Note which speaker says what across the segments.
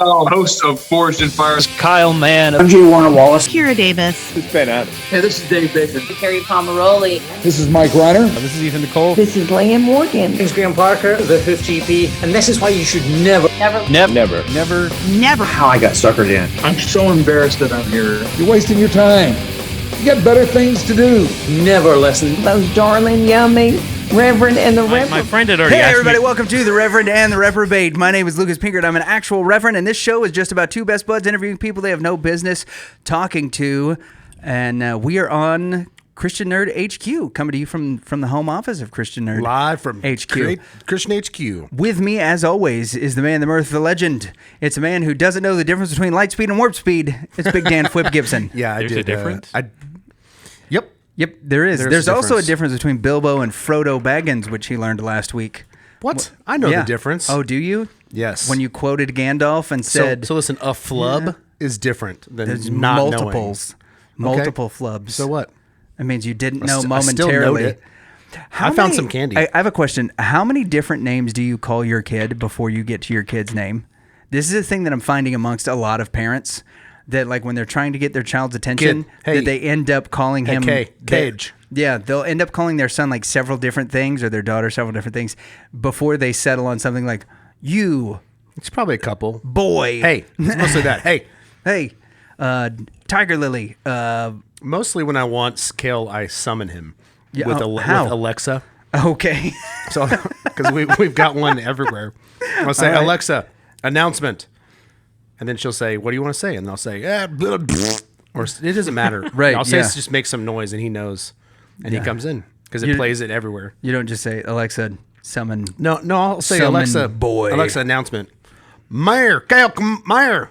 Speaker 1: Host of Forged in Fire.
Speaker 2: Kyle Mann.
Speaker 3: I'm G. Warner Wallace.
Speaker 4: Kira Davis.
Speaker 1: It's Ben Adams.
Speaker 5: Hey, this is Dave Bacon.
Speaker 6: Carrie Pomeroli.
Speaker 3: This is Mike Reiner.
Speaker 2: This is Ethan Nicole.
Speaker 4: This is Liam Morgan.
Speaker 7: This is Graham Parker, the Fifth GP, and this is why you should never.
Speaker 3: How I got suckered in.
Speaker 1: I'm so embarrassed that I'm here.
Speaker 3: You're wasting your time. You got better things to do.
Speaker 7: Never listen.
Speaker 4: Those darling, yummy Reverend and the Reprobate.
Speaker 2: My friend had already
Speaker 8: Hey
Speaker 2: asked
Speaker 8: everybody,
Speaker 2: me.
Speaker 8: welcome to the Reverend and the Reprobate. My name is Lucas Pinkert. I'm an actual Reverend, and this show is just about two best buds interviewing people they have no business talking to. And we are on Christian Nerd HQ, coming to you from the home office of Christian Nerd.
Speaker 9: Live from
Speaker 8: HQ.
Speaker 9: Christian HQ.
Speaker 8: With me, as always, is the man, the mirth, the legend. It's a man who doesn't know the difference between light speed and warp speed. It's Big Dan Flip Gibson.
Speaker 9: Yeah,
Speaker 2: There's a difference?
Speaker 8: Yep, there is. There's
Speaker 9: a
Speaker 8: also a
Speaker 9: difference.
Speaker 8: difference between Bilbo and Frodo Baggins, which he learned last week.
Speaker 9: What? I know
Speaker 8: Yeah.
Speaker 9: the difference.
Speaker 8: Oh, do you?
Speaker 9: Yes.
Speaker 8: When you quoted Gandalf and said...
Speaker 9: So listen, a flub is different than
Speaker 8: There's
Speaker 9: not
Speaker 8: multiples.
Speaker 9: knowing.
Speaker 8: Multiple flubs.
Speaker 9: So what?
Speaker 8: It means you didn't know
Speaker 9: I still
Speaker 8: momentarily.
Speaker 9: knowed it. I found some candy.
Speaker 8: I have a question. How many different names do you call your kid before you get to your kid's name? This is a thing that I'm finding amongst a lot of parents, that like when they're trying to get their child's attention, that they end up calling him...
Speaker 9: Cage.
Speaker 8: Yeah, they'll end up calling their son like several different things, or their daughter several different things, before they settle on something like, you,
Speaker 9: It's probably a couple.
Speaker 8: boy.
Speaker 9: Hey, it's mostly that. Hey.
Speaker 8: Hey, Tiger Lily.
Speaker 9: Mostly when I want Kale, I summon him
Speaker 8: Yeah,
Speaker 9: with,
Speaker 8: how?
Speaker 9: with Alexa.
Speaker 8: Okay.
Speaker 9: So, because we've got one everywhere. I'll say,
Speaker 8: All right.
Speaker 9: Alexa, announcement. And then she'll say, what do you want to say? And I'll say, blah, blah. Or it doesn't matter.
Speaker 8: Right,
Speaker 9: I'll say,
Speaker 8: yeah.
Speaker 9: just make some noise, and he knows. And he comes in because it plays it everywhere.
Speaker 8: You don't just say, Alexa, summon.
Speaker 9: No, I'll say,
Speaker 8: Summon
Speaker 9: Alexa,
Speaker 8: boy.
Speaker 9: Alexa, announcement. Mayor, Kale, Mayor.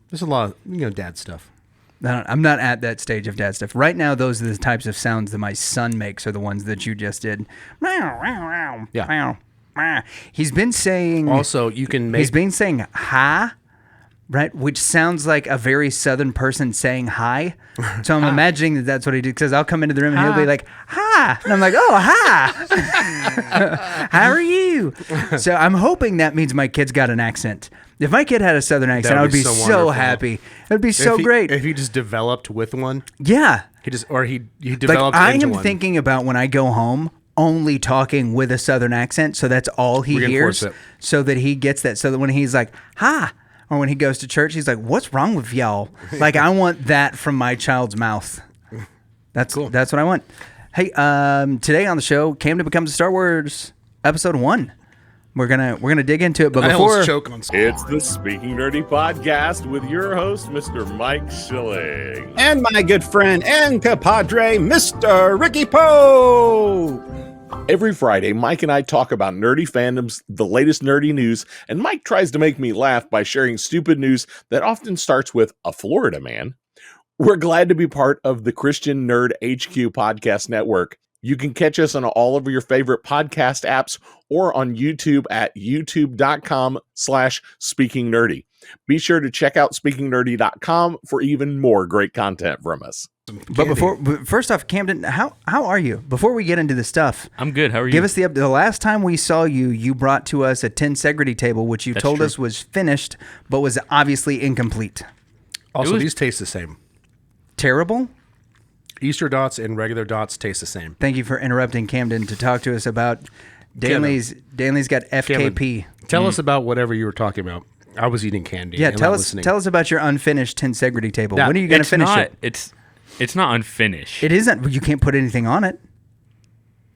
Speaker 9: There's a lot of, dad stuff.
Speaker 8: I'm not at that stage of dad stuff. Right now, those are the types of sounds that my son makes, are the ones that you just did.
Speaker 9: Yeah.
Speaker 8: He's been saying...
Speaker 9: Also, you can make...
Speaker 8: He's been saying ha, right? Which sounds like a very southern person saying hi. So I'm imagining that that's what he did, because I'll come into the room and he'll be like, hi. And I'm like, oh, hi. How are you? So I'm hoping that means my kid's got an accent. If my kid had a southern accent, I would be so
Speaker 9: wonderful.
Speaker 8: happy. It would be so great.
Speaker 9: If he just developed with one,
Speaker 8: Yeah.
Speaker 9: he developed
Speaker 8: I
Speaker 9: into
Speaker 8: am
Speaker 9: one.
Speaker 8: thinking about when I go home only talking with a southern accent, so that's all he
Speaker 9: Reinforce
Speaker 8: hears,
Speaker 9: it.
Speaker 8: so that he gets that, so that when he's like, ha, or when he goes to church, he's like, what's wrong with y'all? Like, I want that from my child's mouth. That's cool. That's what I want. Hey, today on the show, Camden becomes a Star Wars episode 1. We're gonna dig into it, but
Speaker 9: I
Speaker 8: before
Speaker 9: almost choke on something.
Speaker 10: It's the Speaking Nerdy podcast with your host, Mr. Mike Schilling.
Speaker 11: And my good friend and compadre, Mr. Ricky Poe.
Speaker 10: Every Friday, Mike and I talk about nerdy fandoms, the latest nerdy news, and Mike tries to make me laugh by sharing stupid news that often starts with a Florida man. We're glad to be part of the Christian Nerd HQ podcast network. You can catch us on all of your favorite podcast apps or on YouTube at youtube.com/speakingnerdy. Be sure to check out speakingnerdy.com for even more great content from us.
Speaker 8: but first off, Camden, how are you? Before we get into the stuff,
Speaker 2: I'm good. How are you?
Speaker 8: give us the last time we saw you, you brought to us a tensegrity table, which you told
Speaker 2: true.
Speaker 8: us was finished, but was obviously incomplete.
Speaker 9: Also, these taste the same.
Speaker 8: Terrible?
Speaker 9: Easter dots and regular dots taste the same.
Speaker 8: Thank you for interrupting Camden to talk to us about Danley's got FKP.
Speaker 9: Tell us about whatever you were talking about. I was eating candy.
Speaker 8: Yeah,
Speaker 9: and
Speaker 8: tell
Speaker 9: not
Speaker 8: us
Speaker 9: listening.
Speaker 8: tell us about your unfinished tensegrity table.
Speaker 9: Yeah,
Speaker 8: when are you going to finish it?
Speaker 2: It's not unfinished.
Speaker 8: It isn't. You can't put anything on it.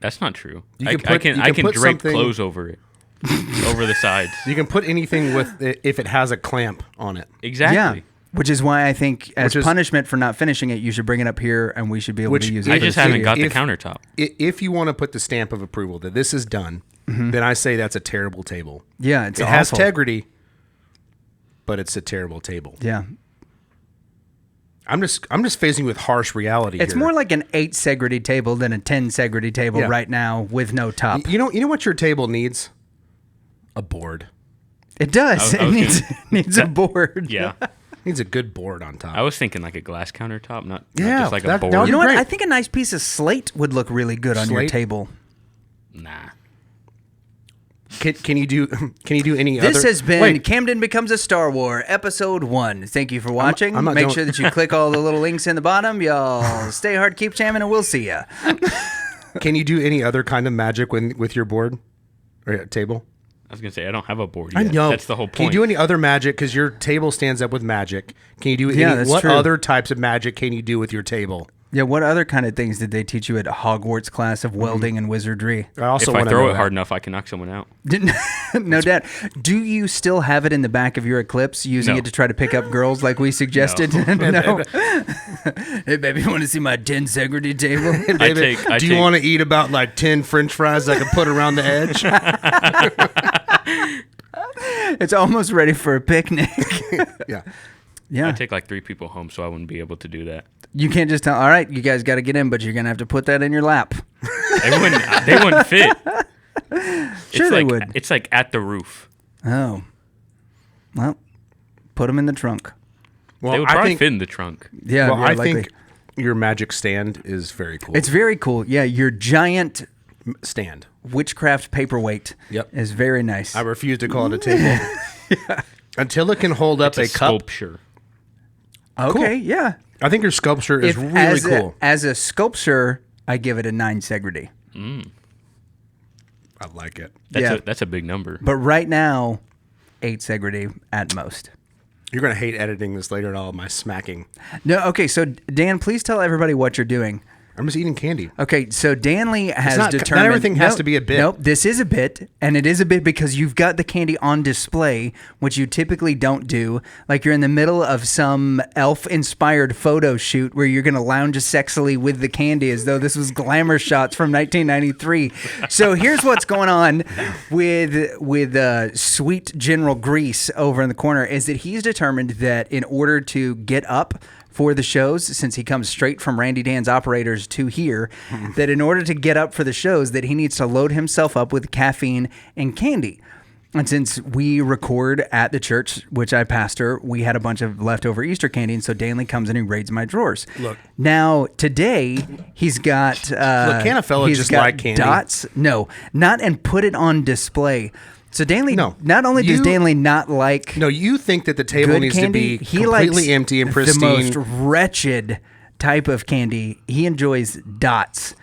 Speaker 2: That's not true.
Speaker 9: You
Speaker 2: I
Speaker 9: can
Speaker 2: can
Speaker 9: put
Speaker 2: drape
Speaker 9: something-
Speaker 2: clothes over it, over the sides.
Speaker 9: You can put anything with it if it has a clamp on it.
Speaker 2: Exactly.
Speaker 8: Yeah. Which is why I think, as
Speaker 9: Which is-
Speaker 8: punishment for not finishing it, you should bring it up here, and we should be able to use it.
Speaker 2: I
Speaker 8: for
Speaker 2: just
Speaker 8: the
Speaker 2: haven't
Speaker 8: studio.
Speaker 2: got the
Speaker 9: If-
Speaker 2: countertop.
Speaker 9: If you want to put the stamp of approval that this is done, then I say that's a terrible table.
Speaker 8: Yeah, it's
Speaker 9: It has
Speaker 8: awful.
Speaker 9: integrity, but it's a terrible table.
Speaker 8: Yeah.
Speaker 9: I'm just facing with harsh reality.
Speaker 8: It's
Speaker 9: here.
Speaker 8: more like an 8-segrity table than a 10-segrity table
Speaker 9: Yeah.
Speaker 8: right now with no top.
Speaker 9: You know what your table needs? A board.
Speaker 8: It does.
Speaker 2: I was
Speaker 8: It needs a board.
Speaker 2: Yeah.
Speaker 9: Needs a good board on top.
Speaker 2: I was thinking like a glass countertop, not
Speaker 9: Yeah,
Speaker 2: just like a
Speaker 9: that
Speaker 2: board.
Speaker 9: would
Speaker 8: You know
Speaker 9: be
Speaker 8: what?
Speaker 9: great.
Speaker 8: I think a nice piece of slate would look really good on your
Speaker 9: Slate?
Speaker 8: table.
Speaker 2: Nah.
Speaker 9: Can you do any other?
Speaker 8: This has been
Speaker 9: Wait,
Speaker 8: Camden Becomes a Star War, Episode 1. Thank you for watching.
Speaker 9: I'm not
Speaker 8: Make
Speaker 9: doing-
Speaker 8: sure that you click all the little links in the bottom. Y'all stay hard, keep jamming, and we'll see ya.
Speaker 9: can you do any other kind of magic with your board or table?
Speaker 2: I was gonna say I don't have a board
Speaker 9: I
Speaker 2: yet.
Speaker 9: know.
Speaker 2: That's the whole point.
Speaker 9: Can you do any other magic? Because your table stands up with magic. Can you do
Speaker 8: Yeah,
Speaker 9: any?
Speaker 8: that's
Speaker 9: What
Speaker 8: true.
Speaker 9: other types of magic can you do with your table?
Speaker 8: Yeah, what other kind of things did they teach you at Hogwarts class of welding and wizardry?
Speaker 9: I also
Speaker 2: if I
Speaker 9: want to
Speaker 2: throw
Speaker 9: know
Speaker 2: it
Speaker 9: that.
Speaker 2: hard enough, I can knock someone out.
Speaker 8: No doubt. Do you still have it in the back of your Eclipse, using
Speaker 2: No.
Speaker 8: it to try to pick up girls like we suggested? No. Hey, baby, you want to see my 10 integrity table?
Speaker 9: Do you want to eat about like 10 French fries I can put around the edge?
Speaker 8: It's almost ready for a picnic.
Speaker 9: Yeah.
Speaker 8: Yeah.
Speaker 2: I take like 3 people home, so I wouldn't be able to do that.
Speaker 8: You can't just tell, all right, you guys got to get in, but you're going to have to put that in your lap.
Speaker 2: They wouldn't fit.
Speaker 8: Sure
Speaker 2: it's
Speaker 8: they
Speaker 2: like,
Speaker 8: would.
Speaker 2: It's like at the roof.
Speaker 8: Oh. Well, put them in the trunk.
Speaker 9: Well,
Speaker 2: They would probably fit in the trunk.
Speaker 8: Yeah,
Speaker 9: Well,
Speaker 8: yeah,
Speaker 9: I
Speaker 8: likely.
Speaker 9: think your magic stand is very cool.
Speaker 8: It's very cool. Yeah, your giant
Speaker 9: stand.
Speaker 8: witchcraft paperweight
Speaker 9: Yep.
Speaker 8: is very nice.
Speaker 9: I refuse to call it a table. Until it can hold up
Speaker 2: It's
Speaker 9: a
Speaker 2: a
Speaker 9: cup.
Speaker 2: sculpture.
Speaker 8: Okay, yeah.
Speaker 9: I think your sculpture is really cool.
Speaker 8: As a sculpture, I give it a 9 integrity.
Speaker 9: I like it.
Speaker 2: That's a big number.
Speaker 8: But right now, 8 integrity at most.
Speaker 9: You're going to hate editing this later and all of my smacking.
Speaker 8: No, okay, so Dan, please tell everybody what you're doing.
Speaker 9: I'm just eating candy.
Speaker 8: Okay, so Danley has
Speaker 9: not
Speaker 8: determined...
Speaker 9: everything has to be a bit.
Speaker 8: Nope, this is a bit, and it is a bit because you've got the candy on display, which you typically don't do. Like you're in the middle of some elf-inspired photo shoot where you're going to lounge sexily with the candy as though this was glamour shots from 1993. So here's what's going on with Sweet General Grease over in the corner is that he's determined that in order to get up for the shows, since he comes straight from Randy Dan's operators to here, that in order to get up for the shows, that he needs to load himself up with caffeine and candy. And since we record at the church, which I pastor, we had a bunch of leftover Easter candy, and so Danley comes in and raids my drawers.
Speaker 9: Look.
Speaker 8: Now, today, he's got...
Speaker 9: Can a fella
Speaker 8: he's
Speaker 9: just
Speaker 8: got
Speaker 9: like candy?
Speaker 8: Dots. No, not and put it on display. So Danley,
Speaker 9: No.
Speaker 8: not only does
Speaker 9: You-
Speaker 8: Danley not like...
Speaker 9: No, you think that the table
Speaker 8: good
Speaker 9: needs
Speaker 8: candy,
Speaker 9: to be
Speaker 8: he likes
Speaker 9: completely empty and
Speaker 8: the
Speaker 9: pristine.
Speaker 8: most wretched type of candy. He enjoys dots.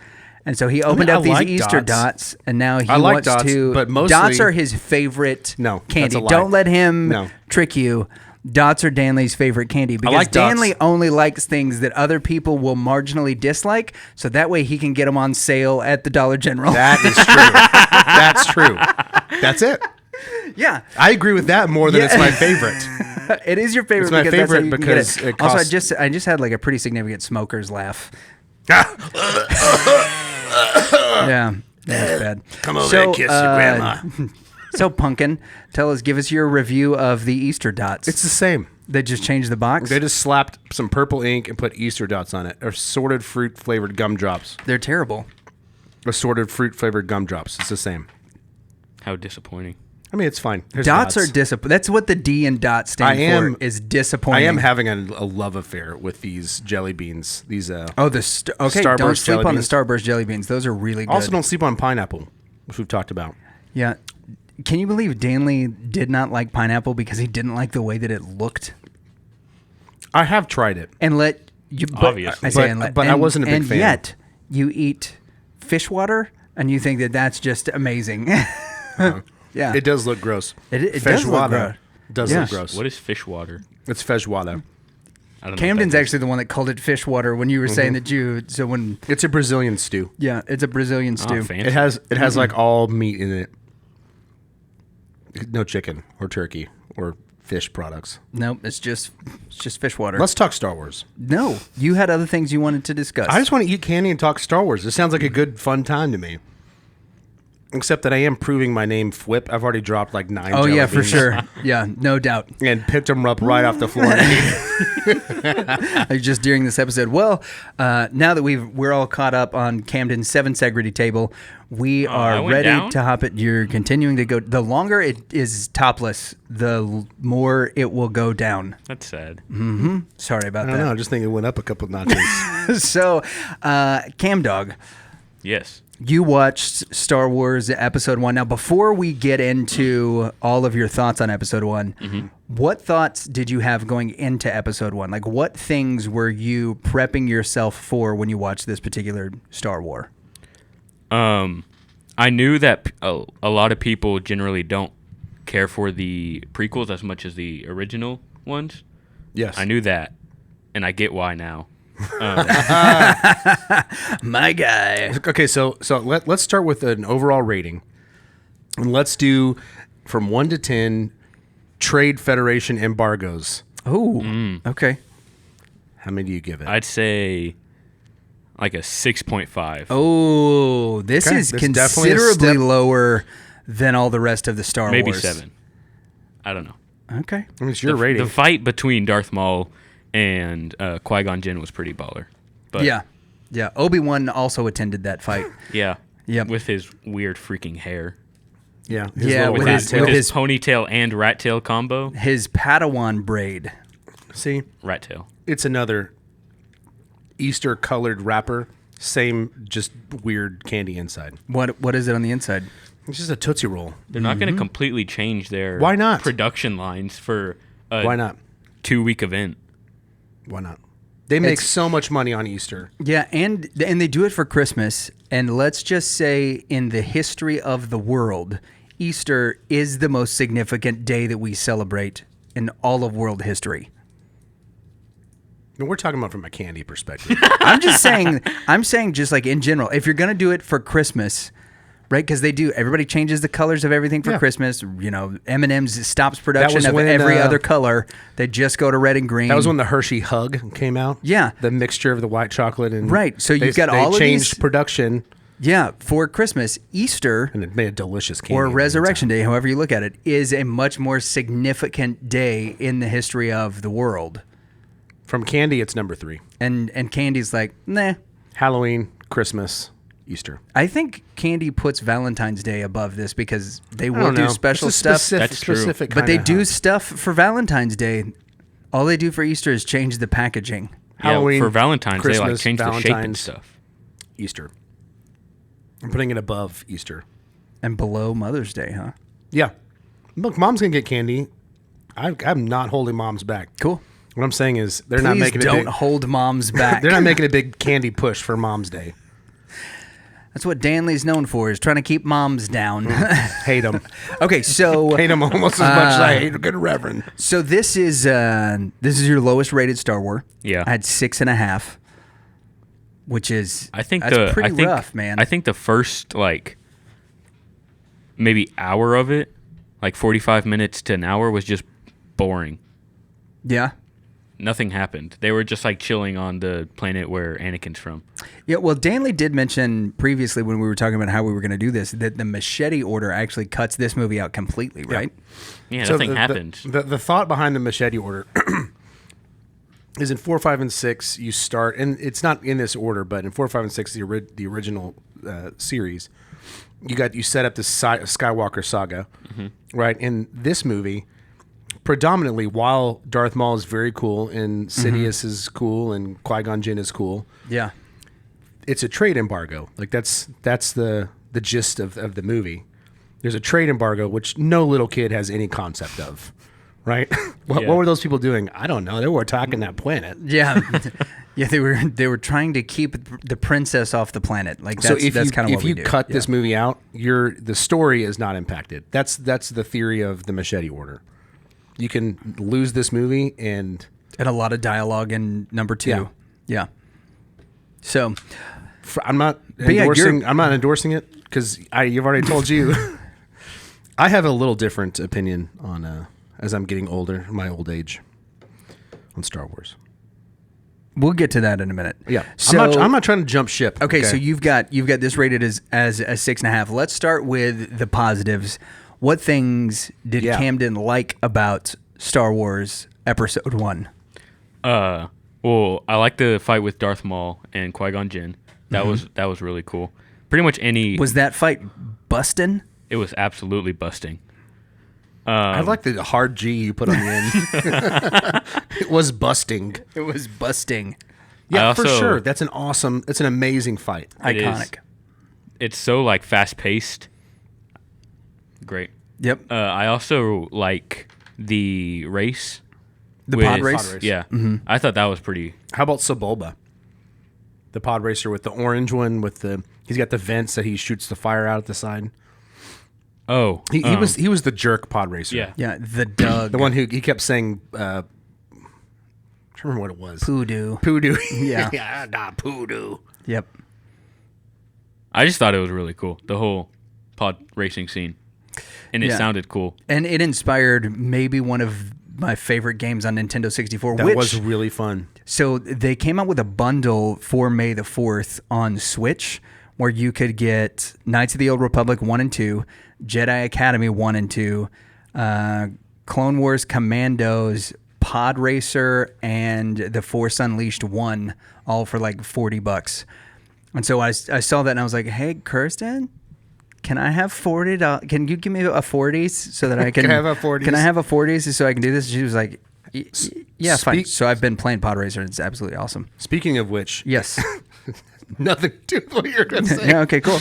Speaker 8: And so he opened
Speaker 9: I
Speaker 8: up these
Speaker 9: like
Speaker 8: Easter
Speaker 9: dots.
Speaker 8: dots, and now he
Speaker 9: I like
Speaker 8: wants
Speaker 9: dots,
Speaker 8: to...
Speaker 9: but mostly-
Speaker 8: dots are his favorite
Speaker 9: No, that's
Speaker 8: candy.
Speaker 9: a lie.
Speaker 8: Don't let him
Speaker 9: No.
Speaker 8: trick you. Dots are Danley's favorite candy because
Speaker 9: like dots.
Speaker 8: Danley only likes things that other people will marginally dislike, so that way he can get them on sale at the Dollar General.
Speaker 9: That is true. That's true. That's it.
Speaker 8: Yeah.
Speaker 9: I agree with that more than it's my favorite.
Speaker 8: It is your favorite.
Speaker 9: It's my
Speaker 8: because that's how
Speaker 9: favorite
Speaker 8: you can get
Speaker 9: because
Speaker 8: it.
Speaker 9: it
Speaker 8: Also,
Speaker 9: costs-
Speaker 8: I just had like a pretty significant smoker's laugh. Yeah, that's bad.
Speaker 9: Come over and kiss your grandma.
Speaker 8: So, Pumpkin, give us your review of the Easter dots.
Speaker 9: It's the same.
Speaker 8: They just changed the box.
Speaker 9: They just slapped some purple ink and put Easter dots on it. Assorted fruit flavored gumdrops.
Speaker 8: They're terrible.
Speaker 9: Assorted fruit flavored gumdrops. It's the same.
Speaker 2: How disappointing.
Speaker 9: I mean, it's fine. There's
Speaker 8: Dots are disappointing. That's what the D in dot stand for. Is disappointing.
Speaker 9: I am having a love affair with these jelly beans. These
Speaker 8: okay.
Speaker 9: Starburst
Speaker 8: Don't sleep
Speaker 9: jelly
Speaker 8: on the
Speaker 9: beans.
Speaker 8: Starburst jelly beans. Those are really good.
Speaker 9: Also, don't sleep on pineapple, which we've talked about.
Speaker 8: Yeah. Can you believe Danley did not like pineapple because he didn't like the way that it looked?
Speaker 9: I have tried it.
Speaker 8: And let you,
Speaker 2: Obviously.
Speaker 8: I say and let,
Speaker 9: But I
Speaker 8: and-
Speaker 9: wasn't a big
Speaker 8: and
Speaker 9: fan.
Speaker 8: yet you eat fish water and you think that that's just amazing. Yeah,
Speaker 9: It does look gross.
Speaker 8: It does look
Speaker 9: Feijoada
Speaker 8: gross.
Speaker 9: does
Speaker 8: Yeah.
Speaker 9: look gross.
Speaker 2: What is fish water?
Speaker 9: It's feijoada.
Speaker 2: I don't know.
Speaker 8: Camden's
Speaker 2: what that is.
Speaker 8: actually the one that called it fish water when you were saying that you. So when
Speaker 9: It's a Brazilian stew.
Speaker 8: it's a Brazilian stew.
Speaker 2: Oh, fancy.
Speaker 9: It has like all meat in it. No chicken or turkey or fish products.
Speaker 8: Nope, it's just fish water.
Speaker 9: Let's talk Star Wars.
Speaker 8: No, you had other things you wanted to discuss.
Speaker 9: I just want to eat candy and talk Star Wars. This sounds like a good, fun time to me. Except that I am proving my name Fwip. I've already dropped like 9
Speaker 8: Oh
Speaker 9: jelly
Speaker 8: yeah, for
Speaker 9: beans
Speaker 8: sure. Yeah, no doubt.
Speaker 9: And picked them up right off the floor.
Speaker 8: Just during this episode. Well, now that we're all caught up on Camden's 7 integrity table, we
Speaker 2: I
Speaker 8: are
Speaker 2: went
Speaker 8: ready
Speaker 2: down?
Speaker 8: to hop it. You're continuing to go. The longer it is topless, the more it will go down.
Speaker 2: That's sad.
Speaker 8: Sorry about
Speaker 9: I don't
Speaker 8: that.
Speaker 9: know. I just think it went up a couple notches.
Speaker 8: So, Cam Dog,
Speaker 2: Yes.
Speaker 8: you watched Star Wars Episode 1. Now, before we get into all of your thoughts on Episode 1, what thoughts did you have going into Episode 1? Like, what things were you prepping yourself for when you watched this particular Star Wars?
Speaker 2: I knew that a lot of people generally don't care for the prequels as much as the original ones.
Speaker 9: Yes.
Speaker 2: I knew that, and I get why now.
Speaker 8: My guy.
Speaker 9: Okay, so let's start with an overall rating, and let's do from 1 to 10 Trade Federation embargoes.
Speaker 8: Oh, okay.
Speaker 9: How many do you give it?
Speaker 2: I'd say like a 6.5.
Speaker 8: Oh, this
Speaker 9: Okay,
Speaker 8: is
Speaker 9: that's definitely a
Speaker 8: considerably
Speaker 9: step-
Speaker 8: lower than all the rest of the Star
Speaker 2: Maybe
Speaker 8: Wars.
Speaker 2: 7. I don't know.
Speaker 8: Okay.
Speaker 9: I mean, it's your rating.
Speaker 2: The fight between Darth Maul and Qui-Gon Jinn was pretty baller. But
Speaker 8: Yeah. Obi-Wan also attended that fight.
Speaker 2: Yeah.
Speaker 8: Yep.
Speaker 2: With his weird freaking hair.
Speaker 9: Yeah,
Speaker 8: Yeah,
Speaker 9: little
Speaker 8: with
Speaker 2: With
Speaker 9: rat
Speaker 2: his,
Speaker 9: tail.
Speaker 2: with his ponytail and rat tail combo.
Speaker 8: His Padawan braid.
Speaker 9: See,
Speaker 2: Rat tail.
Speaker 9: it's another Easter colored wrapper. Same, just weird candy inside.
Speaker 8: What is it on the inside?
Speaker 9: It's just a Tootsie Roll.
Speaker 2: They're not going to completely change their
Speaker 9: Why not?
Speaker 2: production lines for a
Speaker 9: Why not?
Speaker 2: 2-week event.
Speaker 9: Why not? They make
Speaker 8: It's-
Speaker 9: so much money on Easter.
Speaker 8: Yeah, and they do it for Christmas. And let's just say in the history of the world, Easter is the most significant day that we celebrate in all of world history.
Speaker 9: And we're talking about from a candy perspective.
Speaker 8: I'm saying just like in general, if you're going to do it for Christmas, right? Because everybody changes the colors of everything for
Speaker 9: Yeah.
Speaker 8: Christmas. You know, M&M's stops production
Speaker 9: was
Speaker 8: of
Speaker 9: when,
Speaker 8: every other color. They just go to red and green.
Speaker 9: That was when the Hershey Hug came out.
Speaker 8: Yeah.
Speaker 9: The mixture of the white chocolate and
Speaker 8: Right, so
Speaker 9: they,
Speaker 8: you've got
Speaker 9: they
Speaker 8: all of
Speaker 9: changed
Speaker 8: these-
Speaker 9: production
Speaker 8: Yeah, for Christmas, Easter,
Speaker 9: and it made a delicious candy.
Speaker 8: or
Speaker 9: in the
Speaker 8: Resurrection
Speaker 9: meantime.
Speaker 8: Day, however you look at it, is a much more significant day in the history of the world.
Speaker 9: From candy, it's number 3.
Speaker 8: And Candy's like, nah.
Speaker 9: Halloween, Christmas, Easter.
Speaker 8: I think Candy puts Valentine's Day above this because they
Speaker 9: I
Speaker 8: will
Speaker 9: don't
Speaker 8: do
Speaker 9: know.
Speaker 8: special
Speaker 9: It's a
Speaker 8: stuff.
Speaker 9: specific,
Speaker 2: That's true.
Speaker 9: specific
Speaker 8: But they
Speaker 9: kinda
Speaker 8: do
Speaker 9: hug.
Speaker 8: stuff for Valentine's Day. All they do for Easter is change the packaging.
Speaker 9: Halloween,
Speaker 2: for Valentine's, they like
Speaker 9: Christmas,
Speaker 2: change the shape and
Speaker 9: Valentine's.
Speaker 2: stuff.
Speaker 9: Easter. I'm putting it above Easter.
Speaker 8: And below Mother's Day, huh?
Speaker 9: Yeah. Look, Mom's going to get candy. I'm not holding Mom's back.
Speaker 8: Cool.
Speaker 9: What I'm saying is they're not
Speaker 8: Please
Speaker 9: making
Speaker 8: don't
Speaker 9: a big,
Speaker 8: hold Moms back.
Speaker 9: they're not making a big candy push for Mom's Day.
Speaker 8: That's what Danley's known for, is trying to keep moms down.
Speaker 9: Hate them.
Speaker 8: Okay, so
Speaker 9: Hate them almost as much as I hate a good Reverend.
Speaker 8: so this is your lowest rated Star Wars.
Speaker 2: Yeah.
Speaker 8: I had 6.5, which is
Speaker 2: I think
Speaker 8: that's pretty
Speaker 2: I think,
Speaker 8: rough, man.
Speaker 2: I think the first maybe hour of it, like 45 minutes to an hour, was just boring.
Speaker 8: Yeah.
Speaker 2: Nothing happened. They were just like chilling on the planet where Anakin's from.
Speaker 8: Yeah, well, Danley did mention previously when we were talking about how we were going to do this that the machete order actually cuts this movie out completely, right?
Speaker 2: Yeah,
Speaker 9: So
Speaker 2: nothing happened.
Speaker 9: The thought behind the machete order is in 4, 5, and 6, you start, and it's not in this order, but in 4, 5, and 6, the original series, you set up this Skywalker saga, right? In this movie, predominantly, while Darth Maul is very cool and Sidious is cool and Qui-Gon Jinn is cool,
Speaker 8: Yeah.
Speaker 9: it's a trade embargo. Like that's the gist of the movie. There's a trade embargo which no little kid has any concept of, right? What were those people doing? I don't know. They were attacking that planet.
Speaker 8: Yeah. Yeah, they were trying to keep the princess off the planet. Like that's,
Speaker 9: so if
Speaker 8: that's
Speaker 9: you
Speaker 8: kind of what we
Speaker 9: if
Speaker 8: do.
Speaker 9: you cut
Speaker 8: Yeah.
Speaker 9: this movie out, the story is not impacted. That's the theory of the machete order. You can lose this movie and
Speaker 8: And a lot of dialogue in number 2.
Speaker 9: Yeah.
Speaker 8: Yeah. So,
Speaker 9: I'm not
Speaker 8: But yeah,
Speaker 9: endorsing.
Speaker 8: you're-
Speaker 9: I'm not endorsing it because you've already told you. I have a little different opinion on as I'm getting older, my old age, on Star Wars.
Speaker 8: we'll get to that in a minute.
Speaker 9: Yeah,
Speaker 8: So,
Speaker 9: I'm not trying to jump ship.
Speaker 8: okay, so you've got this rated as a 6.5. Let's start with the positives. What things did
Speaker 9: Yeah.
Speaker 8: Camden like about Star Wars Episode 1?
Speaker 2: Well, I like the fight with Darth Maul and Qui-Gon Jinn. That was really cool. Pretty much
Speaker 8: Was that fight bustin'?
Speaker 2: it was absolutely busting.
Speaker 9: I like the hard G you put on the end. It was busting.
Speaker 8: It was busting.
Speaker 9: Yeah,
Speaker 2: I
Speaker 9: for
Speaker 2: also-
Speaker 9: sure. It's an amazing fight.
Speaker 2: It is.
Speaker 8: Iconic.
Speaker 2: it's so like fast paced. Great.
Speaker 8: Yep.
Speaker 2: I also like the race.
Speaker 8: The pod race?
Speaker 2: Yeah. Mm-hmm. I thought that was pretty.
Speaker 9: How about Sebulba? The pod racer with the orange one he's got the vents that he shoots the fire out at the side.
Speaker 2: Oh,
Speaker 9: he was the jerk pod racer.
Speaker 2: Yeah.
Speaker 8: Yeah, the Doug.
Speaker 9: The one who he kept saying I don't remember what it was.
Speaker 8: Poodoo. Yeah.
Speaker 9: Yeah, poodoo.
Speaker 8: Yep.
Speaker 2: I just thought it was really cool, the whole pod racing scene. And it sounded cool.
Speaker 8: And it inspired maybe one of my favorite games on Nintendo 64.
Speaker 9: That was really fun.
Speaker 8: So they came out with a bundle for May the 4th on Switch where you could get Knights of the Old Republic 1 and 2, Jedi Academy 1 and 2, Clone Wars Commandos, Pod Racer, and The Force Unleashed 1, all for like $40. And so I saw that and I was like, hey, Kirsten, can I have $40? Can you give me a 40s so that I can,
Speaker 9: Can I have a 40s?
Speaker 8: Can I have a 40s so I can do this? She was like, yeah, fine. So I've been playing Pod Racer and it's absolutely awesome.
Speaker 9: Speaking of which,
Speaker 8: Yes.
Speaker 9: nothing to do with what you're going to say.
Speaker 8: Yeah, okay, cool.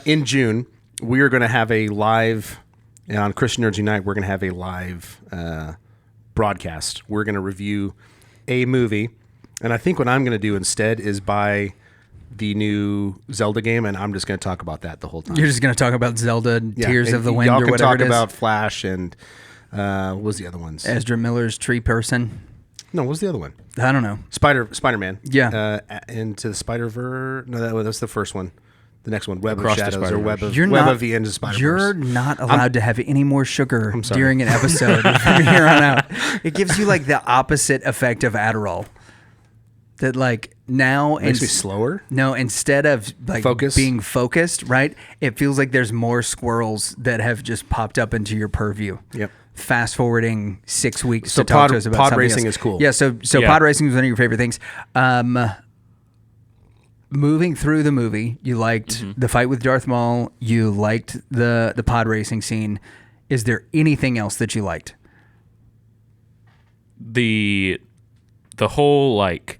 Speaker 9: In June, we are going to have a live, on Christian Nerds Unite, we're going to have a live broadcast. We're going to review a movie. And I think what I'm going to do instead is buy the new Zelda game, and I'm just going to talk about that the whole time.
Speaker 8: You're just going to talk about Zelda, Tears
Speaker 9: and
Speaker 8: of the Wind,
Speaker 9: y'all
Speaker 8: or
Speaker 9: can
Speaker 8: whatever
Speaker 9: talk
Speaker 8: it is.
Speaker 9: about Flash and what was the other ones?
Speaker 8: Ezra Miller's Tree Person.
Speaker 9: No, what was the other one?
Speaker 8: I don't know.
Speaker 9: Spider-Man.
Speaker 8: Yeah.
Speaker 9: Into the Spider-Verse. No, that's the first one. The next one, Web
Speaker 2: Across
Speaker 9: of
Speaker 2: the
Speaker 9: Shadows or Web
Speaker 2: Spider-Verse.
Speaker 9: of the End of Spider-Verse.
Speaker 8: You're not allowed to have any more sugar
Speaker 9: sorry.
Speaker 8: during an episode from here on out. It gives you like the opposite effect of Adderall. That like now
Speaker 9: Makes me slower?
Speaker 8: No, instead of like
Speaker 9: Focus?
Speaker 8: being focused, right? It feels like there's more squirrels that have just popped up into your purview.
Speaker 9: Yep.
Speaker 8: Fast forwarding 6 weeks
Speaker 9: So
Speaker 8: to talk
Speaker 9: pod-
Speaker 8: to us about
Speaker 9: pod
Speaker 8: something
Speaker 9: racing
Speaker 8: else.
Speaker 9: is cool.
Speaker 8: Yeah, so
Speaker 2: Yeah.
Speaker 8: pod racing is one of your favorite things. Moving through the movie, you liked the fight with Darth Maul. You liked the pod racing scene. Is there anything else that you liked?
Speaker 2: The whole like,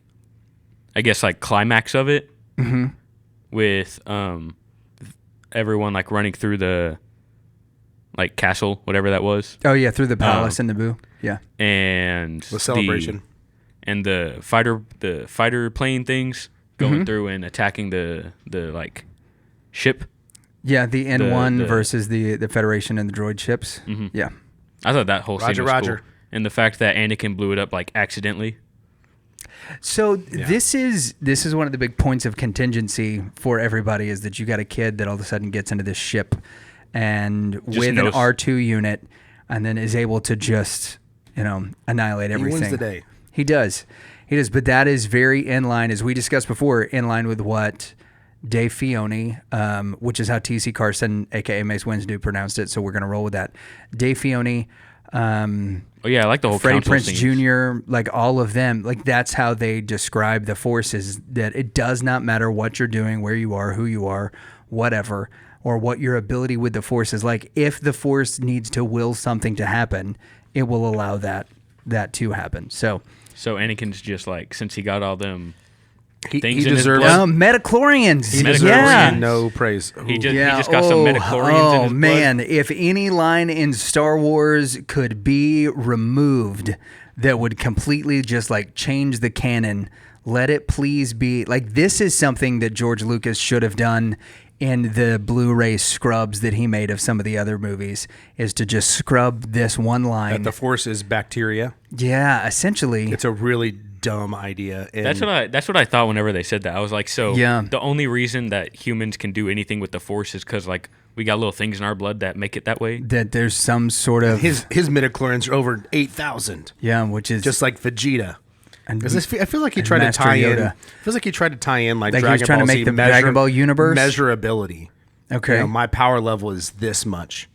Speaker 2: I guess like climax of it, with everyone like running through the like castle, whatever that was,
Speaker 8: Oh yeah, through the palace in Naboo. Yeah.
Speaker 2: and
Speaker 9: The celebration.
Speaker 2: and the fighter plane things going through and attacking the like ship.
Speaker 8: Yeah, the N1
Speaker 2: the-
Speaker 8: versus the Federation and the droid ships. Yeah.
Speaker 2: I thought that whole
Speaker 9: Roger,
Speaker 2: scene was
Speaker 9: Roger.
Speaker 2: cool, and the fact that Anakin blew it up like accidentally.
Speaker 8: So this is one of the big points of contingency for everybody is that you got a kid that all of a sudden gets into this ship and
Speaker 2: Just
Speaker 8: with
Speaker 2: knows.
Speaker 8: an R2 unit and then is able to just, annihilate everything.
Speaker 9: He wins the day.
Speaker 8: He does. But that is very in line, as we discussed before, in line with what Dave Filoni, which is how T.C. Carson, a.k.a. Mace Windu, pronounced it, so we're going to roll with that. Dave Filoni,
Speaker 2: Oh yeah, I like the whole
Speaker 8: Freddie
Speaker 2: council
Speaker 8: Prinze
Speaker 2: scenes.
Speaker 8: Jr., like all of them, like that's how they describe the Force, is that it does not matter what you're doing, where you are, who you are, whatever, or what your ability with the Force is. Like if the Force needs to will something to happen, it will allow that to happen. So
Speaker 2: Anakin's just like, since he got all them
Speaker 9: He
Speaker 2: things in his
Speaker 9: deserves
Speaker 2: blood.
Speaker 8: Metachlorians.
Speaker 9: He deserves
Speaker 8: yeah.
Speaker 9: no praise.
Speaker 2: He just got some midichlorians in his blood.
Speaker 8: Man, if any line in Star Wars could be removed that would completely just like change the canon, let it please be. Like this is something that George Lucas should have done in the Blu-ray scrubs that he made of some of the other movies, is to just scrub this one line.
Speaker 9: That the Force is bacteria.
Speaker 8: Yeah, essentially.
Speaker 9: It's a really dumb idea. And
Speaker 2: That's what I thought whenever they said that. I was like, so
Speaker 8: Yeah.
Speaker 2: the only reason that humans can do anything with the Force is because like we got little things in our blood that make it that way.
Speaker 8: that there's some sort of
Speaker 9: his midichlorians are over 8,000,
Speaker 8: which is
Speaker 9: just like Vegeta.
Speaker 8: and
Speaker 9: I feel like he
Speaker 8: and
Speaker 9: tried to
Speaker 8: Master
Speaker 9: tie in.
Speaker 8: Yoda.
Speaker 9: Feels like he tried to tie in like
Speaker 8: Like he
Speaker 9: Dragon
Speaker 8: was trying
Speaker 9: Ball
Speaker 8: to
Speaker 9: Z
Speaker 8: make the Dragon Ball universe?
Speaker 9: measurability.
Speaker 8: Okay.
Speaker 9: My power level is this much,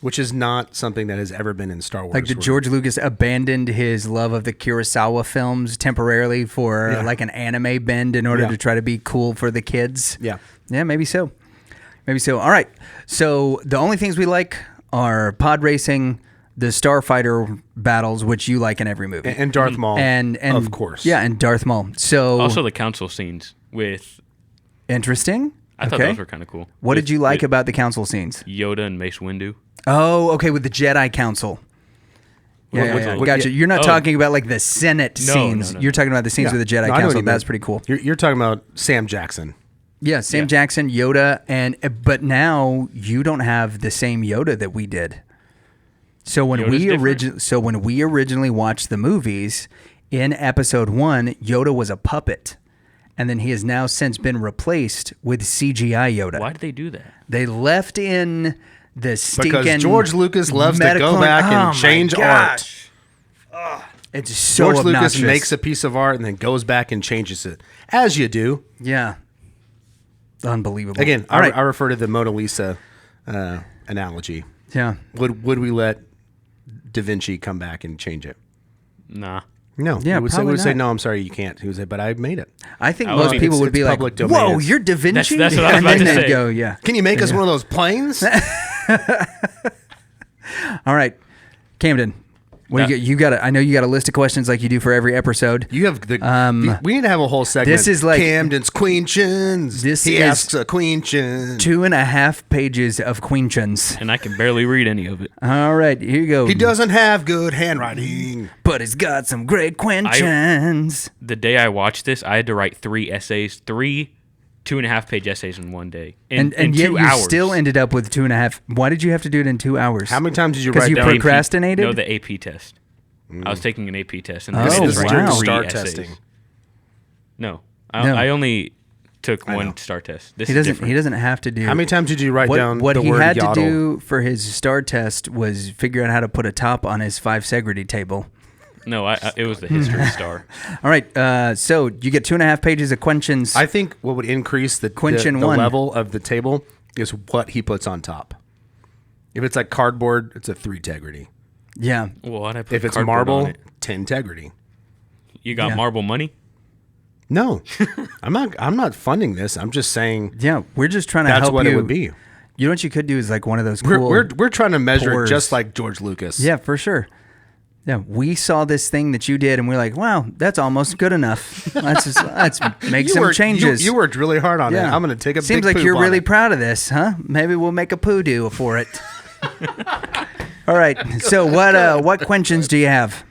Speaker 9: which is not something that has ever been in Star Wars.
Speaker 8: Like did George Lucas abandoned his love of the Kurosawa films temporarily for like an anime bend in order
Speaker 9: Yeah.
Speaker 8: to try to be cool for the kids?
Speaker 9: Yeah.
Speaker 8: Yeah, maybe so. All right. So the only things we like are pod racing, the starfighter battles, which you like in every movie.
Speaker 9: and Darth Maul,
Speaker 8: and
Speaker 9: of course.
Speaker 8: Yeah, and Darth Maul. So
Speaker 2: Also the council scenes with
Speaker 8: interesting.
Speaker 2: I thought those were kind of cool.
Speaker 8: What did you like about the council scenes?
Speaker 2: Yoda and Mace Windu.
Speaker 8: Oh, okay, with the Jedi Council. Yeah, gotcha. You're not talking about like the Senate scenes.
Speaker 2: No.
Speaker 8: You're talking about the scenes with the Jedi Council. That's pretty cool.
Speaker 9: You're talking about Sam Jackson.
Speaker 8: Yeah, Sam Jackson, Yoda, but now you don't have the same Yoda that we did. So when we originally watched the movies, in episode 1, Yoda was a puppet, and then he has now since been replaced with CGI Yoda.
Speaker 2: Why did they do that?
Speaker 8: They left in the stinking
Speaker 9: because George Lucas loves to go back and change art.
Speaker 8: It's so
Speaker 9: George
Speaker 8: obnoxious.
Speaker 9: Lucas makes a piece of art and then goes back and changes it, as you do.
Speaker 8: Yeah. Unbelievable.
Speaker 9: Again, I refer to the Mona Lisa analogy.
Speaker 8: Yeah.
Speaker 9: Would we let Da Vinci come back and change it?
Speaker 2: Nah.
Speaker 9: No.
Speaker 8: Yeah,
Speaker 9: he would say, no, I'm sorry, you can't. He would say, but I made it.
Speaker 8: I think most people would be like, whoa, you're Da Vinci?
Speaker 2: That's what I was about to say.
Speaker 8: They'd go, yeah.
Speaker 9: Can you make us one of those planes?
Speaker 8: All right. Camden. What do you got? I know you got a list of questions like you do for every episode.
Speaker 9: You have we need to have a whole segment.
Speaker 8: This is like
Speaker 9: Camden's Queenchins. He asks a Queenchin.
Speaker 8: 2.5 pages of Queenchins,
Speaker 2: and I can barely read any of it.
Speaker 8: All right, here you go.
Speaker 9: He doesn't have good handwriting,
Speaker 8: but he's got some great Queenchins.
Speaker 2: The day I watched this, I had to write 3 essays, 3 2.5-page essays in one day. In
Speaker 8: yet
Speaker 2: 2
Speaker 8: you
Speaker 2: hours.
Speaker 8: still ended up with 2.5. Why did you have to do it in 2 hours?
Speaker 9: How many times did you write
Speaker 8: down?
Speaker 9: down?
Speaker 8: Because you procrastinated?
Speaker 2: No, the AP test. I was taking an AP test. And
Speaker 8: this
Speaker 2: is
Speaker 8: during
Speaker 9: STAR
Speaker 2: essays.
Speaker 9: testing.
Speaker 2: No. I only took one STAR test. He
Speaker 8: doesn't have to do.
Speaker 9: How many times did you write down
Speaker 8: what
Speaker 9: the
Speaker 8: he
Speaker 9: word
Speaker 8: had
Speaker 9: yaddle?
Speaker 8: to do for his STAR test was figure out how to put a top on his 5 Segretti table.
Speaker 2: No, it was the history STAR.
Speaker 8: All right, so you get 2.5 pages of Quenchins.
Speaker 9: I think what would increase the level of the table is what he puts on top. If it's like cardboard, it's a 3 Tegrity.
Speaker 8: Yeah.
Speaker 2: Well, why'd I put
Speaker 9: if it's
Speaker 2: cardboard
Speaker 9: marble,
Speaker 2: on it?
Speaker 9: 10 Tegrity.
Speaker 2: You got marble money?
Speaker 9: No, I'm not funding this. I'm just saying.
Speaker 8: Yeah, we're just trying to
Speaker 9: that's
Speaker 8: help
Speaker 9: what
Speaker 8: you.
Speaker 9: it would be.
Speaker 8: You know what you could do is like one of those cool.
Speaker 9: We're trying to measure
Speaker 8: pours.
Speaker 9: it just like George Lucas.
Speaker 8: Yeah, for sure. Yeah, we saw this thing that you did, and we're like, "Wow, that's almost good enough. Let's make some changes."
Speaker 9: You worked really hard on it. I'm going to take a.
Speaker 8: Seems
Speaker 9: big
Speaker 8: like
Speaker 9: poop
Speaker 8: you're
Speaker 9: on
Speaker 8: really
Speaker 9: it.
Speaker 8: proud of this, huh? Maybe we'll make a poo-doo for it. All right. So what Quenchins do you have?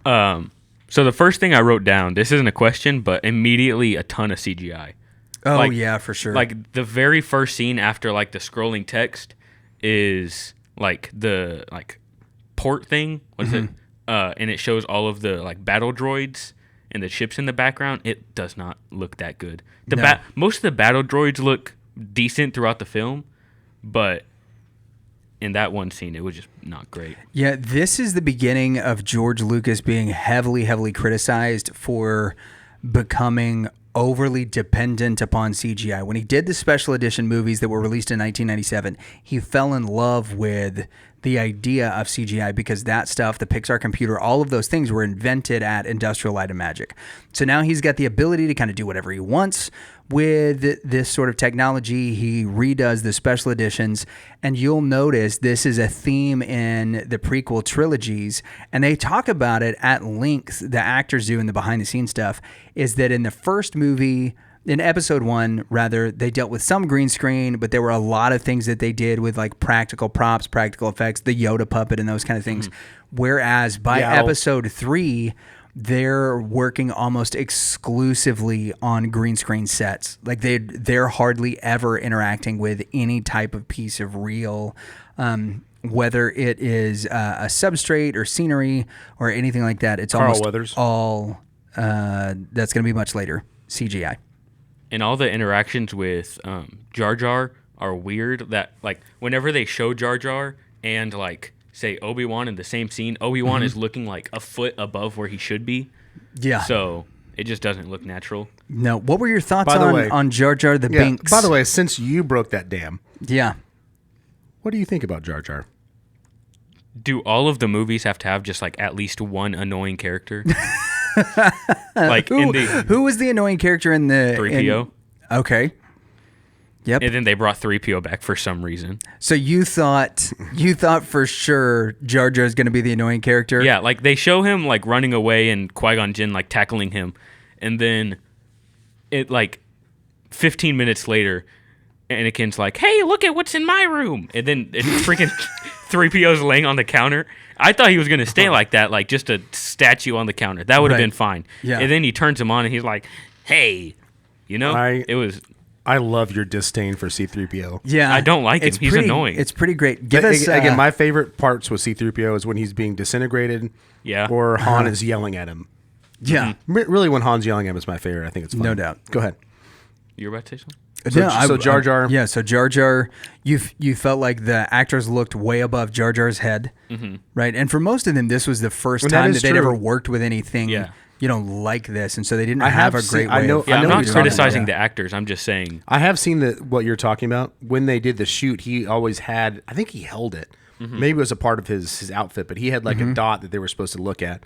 Speaker 2: So the first thing I wrote down. This isn't a question, but immediately a ton of CGI.
Speaker 8: Oh yeah, for sure.
Speaker 2: Like the very first scene after like the scrolling text is like the port thing. What is it? And it shows all of the like battle droids and the ships in the background. It does not look that good. Most of the battle droids look decent throughout the film, but in that one scene, it was just not great.
Speaker 8: Yeah, this is the beginning of George Lucas being heavily criticized for becoming overly dependent upon CGI. When he did the special edition movies that were released in 1997, he fell in love with the idea of CGI because that stuff, the Pixar computer, all of those things were invented at Industrial Light and Magic. So now he's got the ability to kind of do whatever he wants with this sort of technology. He redoes the special editions, and you'll notice this is a theme in the prequel trilogies, and they talk about it at length, the actors do in the behind-the-scenes stuff, is that in the first movie, in episode 1, rather, they dealt with some green screen, but there were a lot of things that they did with like practical props, practical effects, the Yoda puppet and those kind of things. Whereas by episode 3, they're working almost exclusively on green screen sets. Like they're hardly ever interacting with any type of piece of real, whether it is a substrate or scenery or anything like that. It's
Speaker 9: Carl
Speaker 8: almost
Speaker 9: Weathers.
Speaker 8: all that's going to be much later CGI.
Speaker 2: And all the interactions with Jar Jar are weird. That like whenever they show Jar Jar and like say Obi-Wan in the same scene, Obi-Wan is looking like a foot above where he should be.
Speaker 8: Yeah.
Speaker 2: So it just doesn't look natural.
Speaker 8: No. What were your thoughts
Speaker 9: By the way-
Speaker 8: on Jar Jar the Binks?
Speaker 9: By the way, since you broke that dam,
Speaker 8: Yeah.
Speaker 9: what do you think about Jar Jar?
Speaker 2: Do all of the movies have to have just like at least one annoying character? Like
Speaker 8: Who was the annoying character in the
Speaker 2: 3PO?
Speaker 8: Okay. Yep.
Speaker 2: And then they brought 3PO back for some reason.
Speaker 8: So you thought for sure Jar Jar is going to be the annoying character?
Speaker 2: Yeah, like they show him like running away and Qui-Gon Jinn like tackling him, and then it like 15 minutes later, Anakin's like, "Hey, look at what's in my room," and then it's freaking 3PO's laying on the counter. I thought he was gonna stay like that, like just a statue on the counter. That would have been fine.
Speaker 8: Yeah.
Speaker 2: And then he turns him on, and he's like, "Hey," it was.
Speaker 9: I love your disdain for C-3PO.
Speaker 8: Yeah,
Speaker 2: I don't like him. He's annoying.
Speaker 8: It's pretty great. Give us
Speaker 9: again. My favorite parts with C-3PO is when he's being disintegrated.
Speaker 2: Yeah.
Speaker 9: Or Han is yelling at him.
Speaker 8: Yeah.
Speaker 9: Really, when Han's yelling at him is my favorite. I think it's fun.
Speaker 8: No doubt.
Speaker 9: Go ahead.
Speaker 2: You were about to say something?
Speaker 9: So Jar Jar.
Speaker 8: Yeah, so Jar Jar, you felt like the actors looked way above Jar Jar's head, right? And for most of them, this was the first time that they'd ever worked with anything, like this, and so they didn't have a great way.
Speaker 2: I'm not criticizing the actors. I'm just saying.
Speaker 9: I have seen what you're talking about. When they did the shoot, he always had. I think he held it. Maybe it was a part of his outfit, but he had like a dot that they were supposed to look at.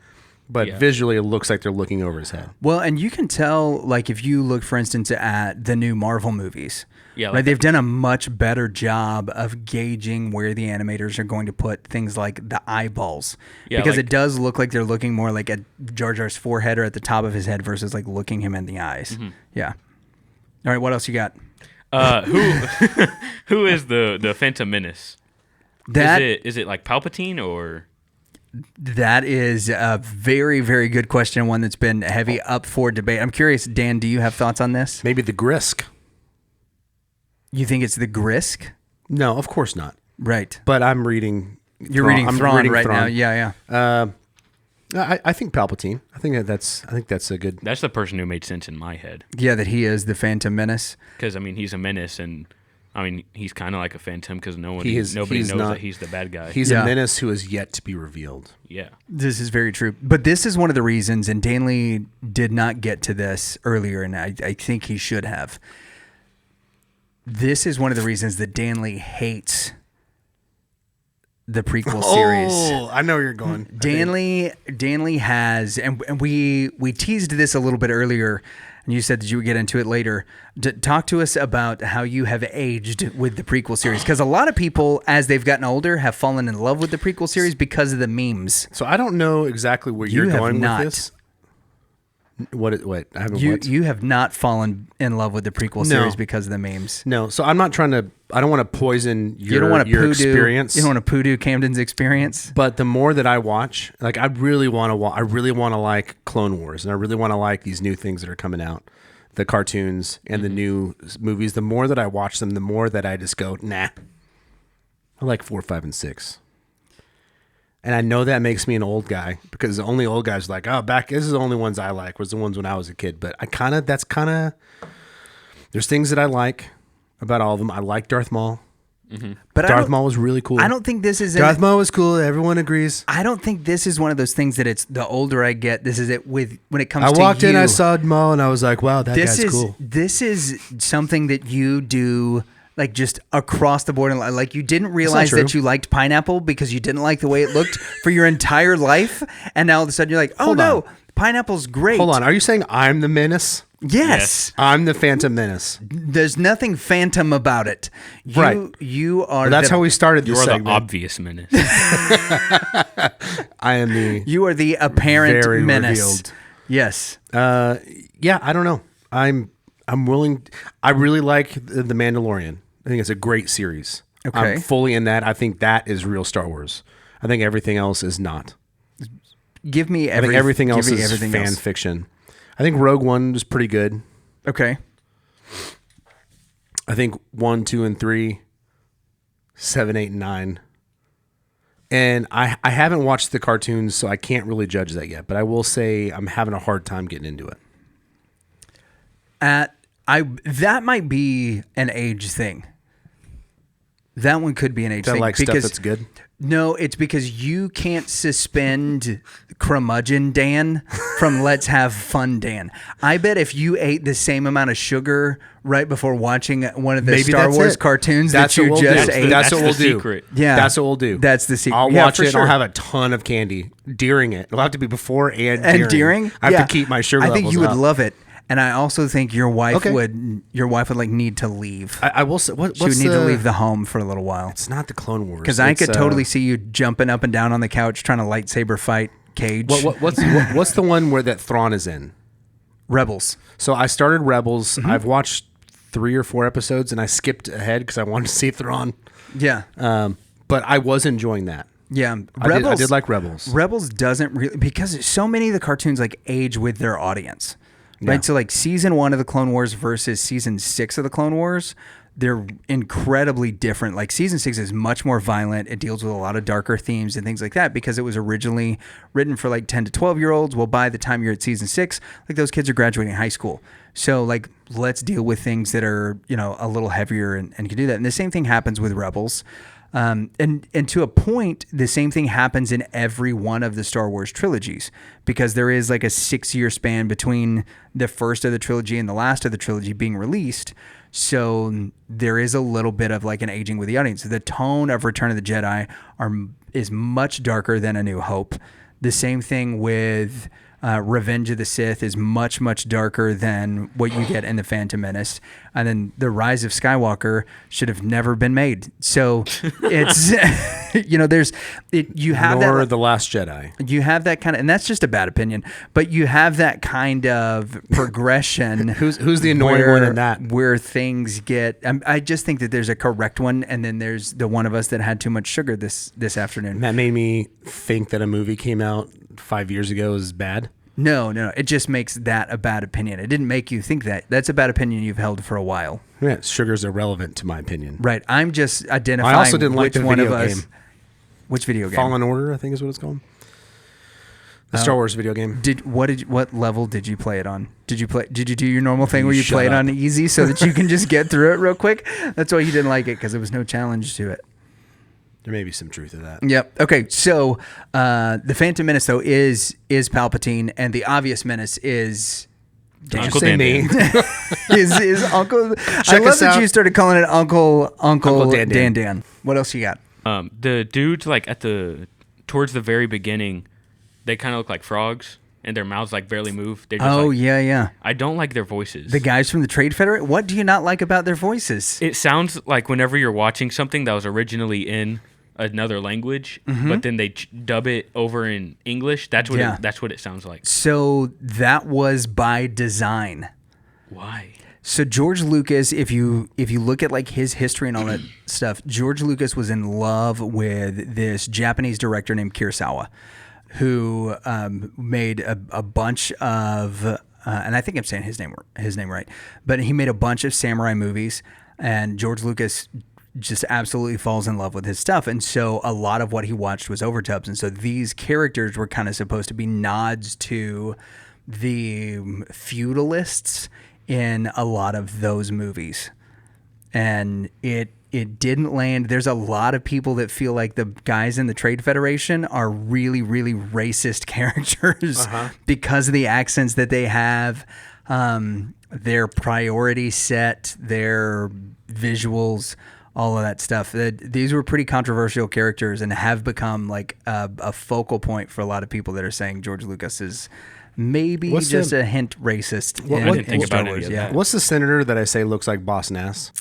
Speaker 9: But visually, it looks like they're looking over his head.
Speaker 8: Well, and you can tell, like, if you look, for instance, at the new Marvel movies,
Speaker 2: like
Speaker 8: right, they've done a much better job of gauging where the animators are going to put things like the eyeballs.
Speaker 2: Yeah,
Speaker 8: because
Speaker 2: like,
Speaker 8: it does look like they're looking more like at Jar Jar's forehead or at the top of his head versus, like, looking him in the eyes. Yeah. All right, what else you got?
Speaker 2: Who is the Phantom Menace? Is it like Palpatine or...
Speaker 8: That is a very, very good question. One that's been heavy up for debate. I'm curious, Dan, do you have thoughts on this?
Speaker 9: Maybe the Grisk.
Speaker 8: You think it's the Grisk?
Speaker 9: No, of course not.
Speaker 8: Right.
Speaker 9: But I'm reading.
Speaker 8: You're reading Thrawn right now. Yeah.
Speaker 9: I think Palpatine. I think that's a good.
Speaker 2: That's the person who made sense in my head.
Speaker 8: Yeah, that he is the Phantom Menace.
Speaker 2: Because he's a menace and. He's kind of like a phantom because nobody knows that he's the bad guy.
Speaker 9: He's a menace who is yet to be revealed.
Speaker 2: Yeah.
Speaker 8: This is very true. But this is one of the reasons, and Danley did not get to this earlier, and I think he should have. This is one of the reasons that Danley hates the prequel series.
Speaker 9: Oh, I know where you're going.
Speaker 8: Danley has, and we teased this a little bit earlier, and you said that you would get into it later. Talk to us about how you have aged with the prequel series, because a lot of people, as they've gotten older, have fallen in love with the prequel series because of the memes.
Speaker 9: So I don't know exactly where you're going with this. What? I haven't.
Speaker 8: You have not fallen in love with the prequel series because of the memes.
Speaker 9: No. So I'm not trying to. I don't want to poison your experience.
Speaker 8: You don't want to poodoo Camden's experience.
Speaker 9: But the more that I watch, like I really want to like Clone Wars, and I really want to like these new things that are coming out, the cartoons and the new movies. The more that I watch them, the more that I just go, nah. I like 4, 5, and 6. And I know that makes me an old guy because the only old guys like, this is the only ones I like was the ones when I was a kid. But there's things that I like about all of them. I like Darth Maul.
Speaker 8: But
Speaker 9: Darth Maul was really cool.
Speaker 8: I don't think this is
Speaker 9: Darth Maul was cool. Everyone agrees.
Speaker 8: I don't think this is one of those things that it's the older I get. This is it when it comes to
Speaker 9: I walked in, I saw Maul, and I was like, wow, guy's cool.
Speaker 8: This is something that you do. Like just across the board, and like you didn't realize that you liked pineapple because you didn't like the way it looked for your entire life, and now all of a sudden you're like, pineapple's great.
Speaker 9: Hold on, are you saying I'm the menace?
Speaker 8: Yes.
Speaker 9: I'm the Phantom Menace.
Speaker 8: There's nothing phantom about it. You are.
Speaker 9: Well, that's how we started this segment.
Speaker 2: You are the obvious menace.
Speaker 9: I am the.
Speaker 8: You are the apparent
Speaker 9: very
Speaker 8: menace.
Speaker 9: Revealed.
Speaker 8: Yes.
Speaker 9: Yeah, I don't know. I'm willing. I really like the Mandalorian. I think it's a great series.
Speaker 8: Okay.
Speaker 9: I'm fully in that. I think that is real Star Wars. I think everything else is not.
Speaker 8: Give me
Speaker 9: I think everything else is fan fiction. I think Rogue One was pretty good.
Speaker 8: Okay.
Speaker 9: I think 1, 2, and 3, 7, 8, and 9. And I haven't watched the cartoons, so I can't really judge that yet. But I will say I'm having a hard time getting into it.
Speaker 8: That might be an age thing. That one could be an age thing.
Speaker 9: Like stuff that's good?
Speaker 8: No, it's because you can't suspend curmudgeon Dan from let's have fun Dan. I bet if you ate the same amount of sugar right before watching one of the Star Wars cartoons that you just ate.
Speaker 9: That's what we'll do.
Speaker 2: Secret.
Speaker 8: Yeah.
Speaker 9: That's what we'll do.
Speaker 8: That's the secret.
Speaker 9: I'll watch it. Sure. I'll have a ton of candy during it. It'll have to be before and during. I have to keep my sugar levels
Speaker 8: I think you would
Speaker 9: up.
Speaker 8: love it. And I also think your wife would like need to leave.
Speaker 9: I will say,
Speaker 8: she would need to leave the home for a little while.
Speaker 9: It's not the Clone Wars.
Speaker 8: Because I could totally see you jumping up and down on the couch trying to lightsaber fight Cage.
Speaker 9: What's the one where that Thrawn is in?
Speaker 8: Rebels.
Speaker 9: So I started Rebels. I've watched 3 or 4 episodes, and I skipped ahead because I wanted to see Thrawn.
Speaker 8: Yeah.
Speaker 9: But I was enjoying that.
Speaker 8: Yeah.
Speaker 9: I did like Rebels.
Speaker 8: Rebels doesn't really, because so many of the cartoons like age with their audience. Right?
Speaker 9: Yeah.
Speaker 8: So like season 1 of the Clone Wars versus season 6 of the Clone Wars, they're incredibly different. Like season 6 is much more violent. It deals with a lot of darker themes and things like that because it was originally written for like 10 to 12-year-olds. Well, by the time you're at season 6, like those kids are graduating high school. So like, let's deal with things that are, a little heavier and can do that. And the same thing happens with Rebels. And to a point, the same thing happens in every one of the Star Wars trilogies because there is like a 6-year span between the first of the trilogy and the last of the trilogy being released. So there is a little bit of like an aging with the audience. The tone of Return of the Jedi is much darker than A New Hope. The same thing with Revenge of the Sith is much, much darker than what you get in The Phantom Menace. And then The Rise of Skywalker should have never been made. So it's, you have
Speaker 9: Nor
Speaker 8: that.
Speaker 9: The Last Jedi.
Speaker 8: You have that kind of, and that's just a bad opinion, but you have that kind of progression.
Speaker 9: Who's the annoying one in that?
Speaker 8: Where things get, I just think that there's a correct one, and then there's the one of us that had too much sugar this afternoon.
Speaker 9: And that made me think that a movie came out 5 years ago is bad.
Speaker 8: No. It just makes that a bad opinion. It didn't make you think that. That's a bad opinion you've held for a while.
Speaker 9: Yeah, sugar's irrelevant to my opinion.
Speaker 8: Right. I'm just identifying
Speaker 9: I also didn't like
Speaker 8: which
Speaker 9: the
Speaker 8: one
Speaker 9: video
Speaker 8: of us.
Speaker 9: game.
Speaker 8: Which video game?
Speaker 9: Fallen Order, I think is what it's called. The Star Wars video game.
Speaker 8: What level did you play it on? Did you do your normal thing where you
Speaker 9: Shut
Speaker 8: play it
Speaker 9: up.
Speaker 8: on easy so that you can just get through it real quick? That's why you didn't like it, because there was no challenge to it.
Speaker 9: There may be some truth to that.
Speaker 8: Yep. Okay. So the Phantom Menace though is Palpatine, and the obvious menace is
Speaker 2: Uncle
Speaker 9: say
Speaker 2: Dan
Speaker 9: me?
Speaker 2: Dan.
Speaker 8: is Uncle. I love
Speaker 9: us
Speaker 8: that
Speaker 9: out.
Speaker 8: you started calling it Uncle
Speaker 9: Dan Dan.
Speaker 8: Dan. What else you got?
Speaker 2: The dudes like towards the very beginning, they kind of look like frogs, and their mouths like barely move. They're just
Speaker 8: Yeah.
Speaker 2: I don't like their voices.
Speaker 8: The guys from the Trade Federation. What do you not like about their voices?
Speaker 2: It sounds like whenever you're watching something that was originally in another language, but then they dub it over in English. That's what it sounds like.
Speaker 8: So that was by design.
Speaker 2: Why?
Speaker 8: So George Lucas, if you look at like his history and all that stuff, George Lucas was in love with this Japanese director named Kurosawa, who made a bunch of, and I think I'm saying his name right, but he made a bunch of samurai movies, and George Lucas just absolutely falls in love with his stuff. And so a lot of what he watched was overdubs. And so these characters were kind of supposed to be nods to the feudalists in a lot of those movies. And it didn't land. There's a lot of people that feel like the guys in the Trade Federation are really, really racist characters because of the accents that they have, their priority set, their visuals, all of that stuff. These were pretty controversial characters and have become like a focal point for a lot of people that are saying George Lucas is maybe just a hint racist.
Speaker 2: I didn't think about any of that.
Speaker 9: What's the senator that I say looks like Boss Nass?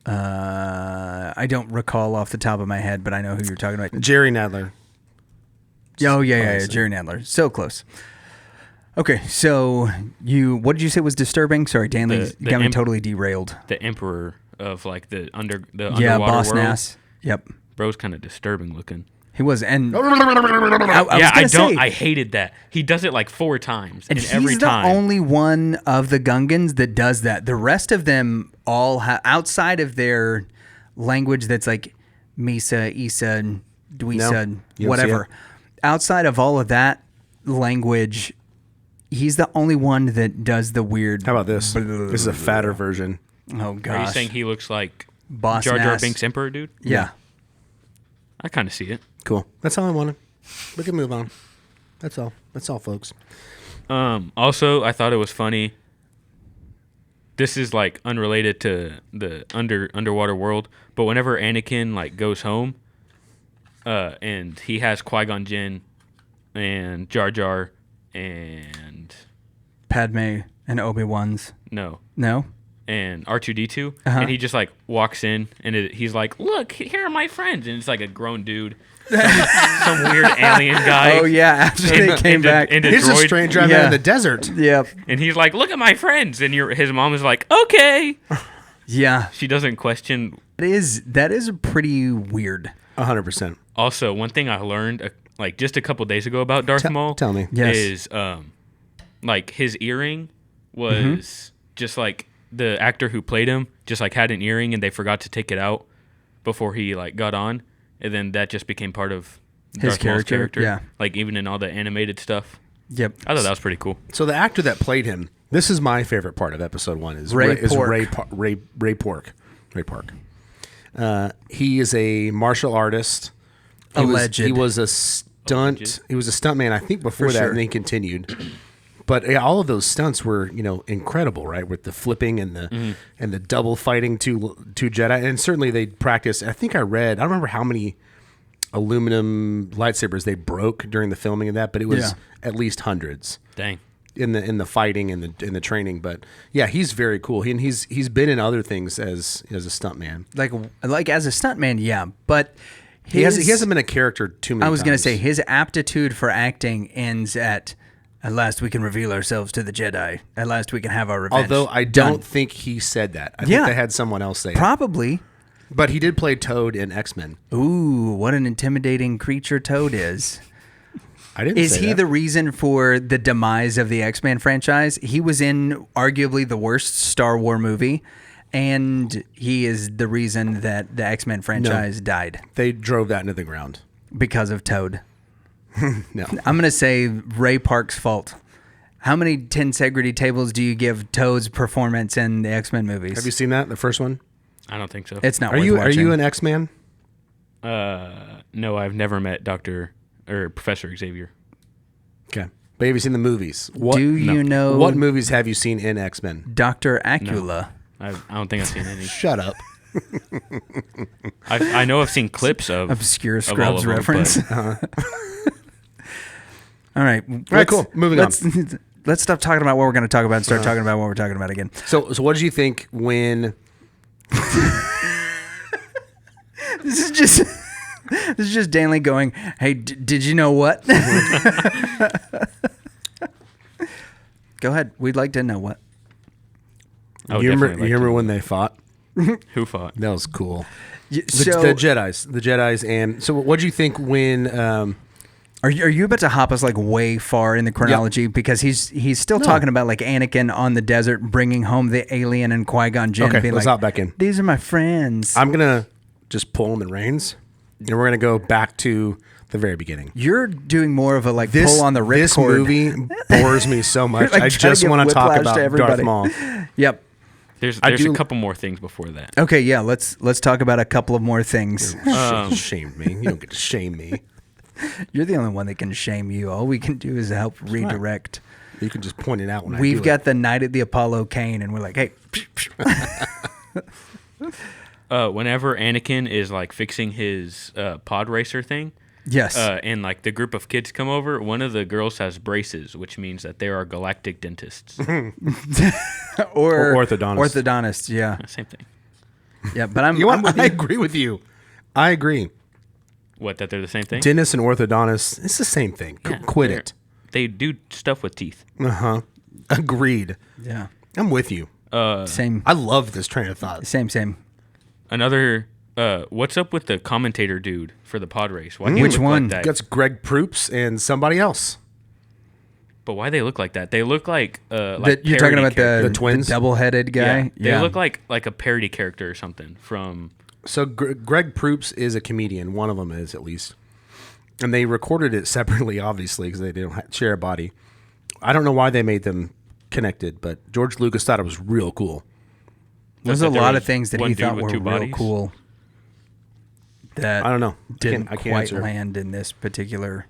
Speaker 8: I don't recall off the top of my head, but I know who you're talking about.
Speaker 9: Jerry Nadler.
Speaker 8: Oh, yeah, Jerry Nadler. So close. Okay, so what did you say was disturbing? Sorry, Danley got me totally derailed.
Speaker 2: The emperor of like the underwater
Speaker 8: Boss
Speaker 2: world.
Speaker 8: Nass. Yep.
Speaker 2: Bro's kind of disturbing looking.
Speaker 8: He was, and
Speaker 2: I hated that. He does it like 4 times, and every time.
Speaker 8: He's the only one of the Gungans that does that. The rest of them all have, outside of their language that's like Misa, Isa, Dweesa, whatever. Outside of all of that language, he's the only one that does the weird.
Speaker 9: How about this? This is a fatter version.
Speaker 8: Oh gosh.
Speaker 2: Are you saying he looks like
Speaker 8: Boss
Speaker 2: Jar Jar
Speaker 8: Nass.
Speaker 2: Binks Emperor, dude?
Speaker 8: Yeah.
Speaker 2: I kind of see it.
Speaker 9: Cool. That's all I wanted. We can move on. That's all, folks.
Speaker 2: Also, I thought it was funny. This is like unrelated to the underwater world, but whenever Anakin like goes home, and he has Qui-Gon Jinn and Jar Jar and
Speaker 8: Padme and Obi-Wan's.
Speaker 2: No. And R2-D2, and he just like walks in, and he's like, "Look, here are my friends," and it's like a grown dude, some weird alien guy.
Speaker 8: Oh yeah, after they came back,
Speaker 9: He's a stranger in the desert.
Speaker 8: Yep.
Speaker 2: And he's like, "Look at my friends," and his mom is like, "Okay."
Speaker 8: Yeah,
Speaker 2: She doesn't question.
Speaker 8: that is pretty weird.
Speaker 9: 100%.
Speaker 2: Also, one thing I learned like just a couple days ago about Darth Maul.
Speaker 9: Tell me.
Speaker 8: Yes.
Speaker 2: Is like his earring was just like the actor who played him just like had an earring and they forgot to take it out before he like got on, and then that just became part of
Speaker 8: His
Speaker 2: Darth Maul's
Speaker 8: character, yeah.
Speaker 2: Like even in all the animated stuff.
Speaker 8: Yep.
Speaker 2: I thought that was pretty cool.
Speaker 9: So the actor that played him, this is my favorite part of episode 1 is
Speaker 8: Ray
Speaker 9: Pork. He is a martial artist.
Speaker 8: Alleged.
Speaker 9: He was a stunt. He was a stuntman, I think, before
Speaker 8: For
Speaker 9: that,
Speaker 8: sure.
Speaker 9: and then he continued. But yeah, all of those stunts were, incredible, right? With the flipping and the double fighting two Jedi, and certainly they practiced. I think I read. I don't remember how many aluminum lightsabers they broke during the filming of that, but it was at least hundreds.
Speaker 2: Dang.
Speaker 9: In the fighting and the training, but yeah, he's very cool. He's been in other things as a stuntman.
Speaker 8: Like as a stuntman, yeah, but
Speaker 9: He hasn't been a character too many.
Speaker 8: I was going to
Speaker 9: times.
Speaker 8: say his aptitude for acting ends at last we can reveal ourselves to the Jedi. At last we can have our revenge.
Speaker 9: Although I
Speaker 8: Done.
Speaker 9: don't think he said that. I think they had someone else say it.
Speaker 8: Probably.
Speaker 9: But he did play Toad in X-Men.
Speaker 8: Ooh, what an intimidating creature Toad is.
Speaker 9: I didn't.
Speaker 8: Is
Speaker 9: say
Speaker 8: he
Speaker 9: that.
Speaker 8: the reason for the demise of the X-Men franchise? He was in arguably the worst Star Wars movie, and he is the reason that the X-Men franchise died
Speaker 9: They drove that into the ground.
Speaker 8: because of Toad.
Speaker 9: No.
Speaker 8: I'm going to say Ray Park's fault. How many tensegrity tables do you give Toad's performance in the X-Men movies?
Speaker 9: Have you seen that? The first one?
Speaker 2: I don't think so.
Speaker 8: It's not
Speaker 9: Are
Speaker 8: worth
Speaker 9: you
Speaker 8: watching.
Speaker 9: an X-Man?
Speaker 2: No, I've never met Professor Xavier.
Speaker 9: Okay. But have you seen the movies? What,
Speaker 8: Do you know
Speaker 9: What movies have you seen in X-Men?
Speaker 8: Dr. Acula?
Speaker 2: I don't think I've seen any.
Speaker 9: Shut up.
Speaker 2: I know I've seen clips of
Speaker 8: Obscure
Speaker 2: of all
Speaker 8: Scrubs
Speaker 2: of them,
Speaker 8: reference.
Speaker 2: but-
Speaker 8: All right.
Speaker 9: Cool. Moving on.
Speaker 8: Let's stop talking about what we're going to talk about and start talking about what we're talking about again.
Speaker 9: So what did you think when?
Speaker 8: This is just Danley going, hey, did you know what? Go ahead. We'd like to know what.
Speaker 2: I would
Speaker 9: You
Speaker 2: definitely
Speaker 9: remember,
Speaker 2: like
Speaker 9: you
Speaker 2: to
Speaker 9: remember
Speaker 2: know
Speaker 9: when they fought?
Speaker 2: who fought?
Speaker 9: That was cool. The
Speaker 8: So,
Speaker 9: Jedi's, and so what did you think when?
Speaker 8: are you about to hop us like way far in the chronology? Because he's still talking about like Anakin on the desert bringing home the alien and Qui-Gon Jinn
Speaker 9: Okay,
Speaker 8: being
Speaker 9: let's
Speaker 8: like,
Speaker 9: hop back in.
Speaker 8: these are my friends.
Speaker 9: I'm gonna just pull in the reins, and we're gonna go back to the very beginning.
Speaker 8: You're doing more of a like pull on the ripcord.
Speaker 9: This movie bores me so much.
Speaker 8: Like
Speaker 9: I
Speaker 8: trying to
Speaker 9: just
Speaker 8: give
Speaker 9: want to talk
Speaker 8: whiplash
Speaker 9: about
Speaker 8: to
Speaker 9: Darth
Speaker 8: everybody.
Speaker 9: Maul.
Speaker 8: Yep.
Speaker 2: There's
Speaker 9: I
Speaker 2: a
Speaker 9: do-
Speaker 2: couple more things before that.
Speaker 8: Okay, yeah, let's talk about a couple of more things.
Speaker 9: Shamed me. You don't get to shame me.
Speaker 8: You're the only one that can shame you. All we can do is help redirect.
Speaker 9: You can just point it out when I
Speaker 8: We've
Speaker 9: do
Speaker 8: got the Knight at the Apollo cane, and we're like, hey.
Speaker 2: Whenever Anakin is like fixing his pod racer thing,
Speaker 8: Yes.
Speaker 2: and like the group of kids come over, one of the girls has braces, which means that they are galactic dentists.
Speaker 8: or
Speaker 9: orthodontists.
Speaker 8: Orthodontists, yeah.
Speaker 2: Same thing.
Speaker 8: Yeah, but I'm,
Speaker 9: You know
Speaker 8: I'm
Speaker 9: what?
Speaker 8: with
Speaker 9: I
Speaker 8: you.
Speaker 9: agree with you. I agree.
Speaker 2: What, that they're the same thing?
Speaker 9: Dentist and orthodontist, it's the same thing.
Speaker 2: Yeah,
Speaker 9: Quit
Speaker 2: they're-
Speaker 9: it.
Speaker 2: They do stuff with teeth.
Speaker 9: Agreed.
Speaker 8: Yeah.
Speaker 9: I'm with you.
Speaker 8: Same.
Speaker 9: I love this train of thought.
Speaker 8: Same.
Speaker 2: Another, what's up with the commentator dude for the pod race? Why do
Speaker 8: Which
Speaker 2: look
Speaker 8: one?
Speaker 2: Like that?
Speaker 9: That's Greg Proops and somebody else.
Speaker 2: But why they look like that? They look like
Speaker 8: You're
Speaker 2: like
Speaker 8: talking
Speaker 2: parody
Speaker 8: about
Speaker 2: characters.
Speaker 9: The twins?
Speaker 8: double-headed guy?
Speaker 2: Yeah, they look like a parody character or something from.
Speaker 9: So Greg Proops is a comedian. One of them is, at least. And they recorded it separately, obviously, because they don't share a body. I don't know why they made them connected, but George Lucas thought it was real cool.
Speaker 8: There's
Speaker 2: That
Speaker 8: a
Speaker 2: there
Speaker 8: lot
Speaker 2: was
Speaker 8: of things that
Speaker 2: one
Speaker 8: he
Speaker 2: dude
Speaker 8: thought
Speaker 2: with
Speaker 8: were
Speaker 2: two
Speaker 8: real
Speaker 2: bodies?
Speaker 8: cool that
Speaker 9: I don't know.
Speaker 8: didn't
Speaker 9: I can't
Speaker 8: quite
Speaker 9: answer.
Speaker 8: land in this particular.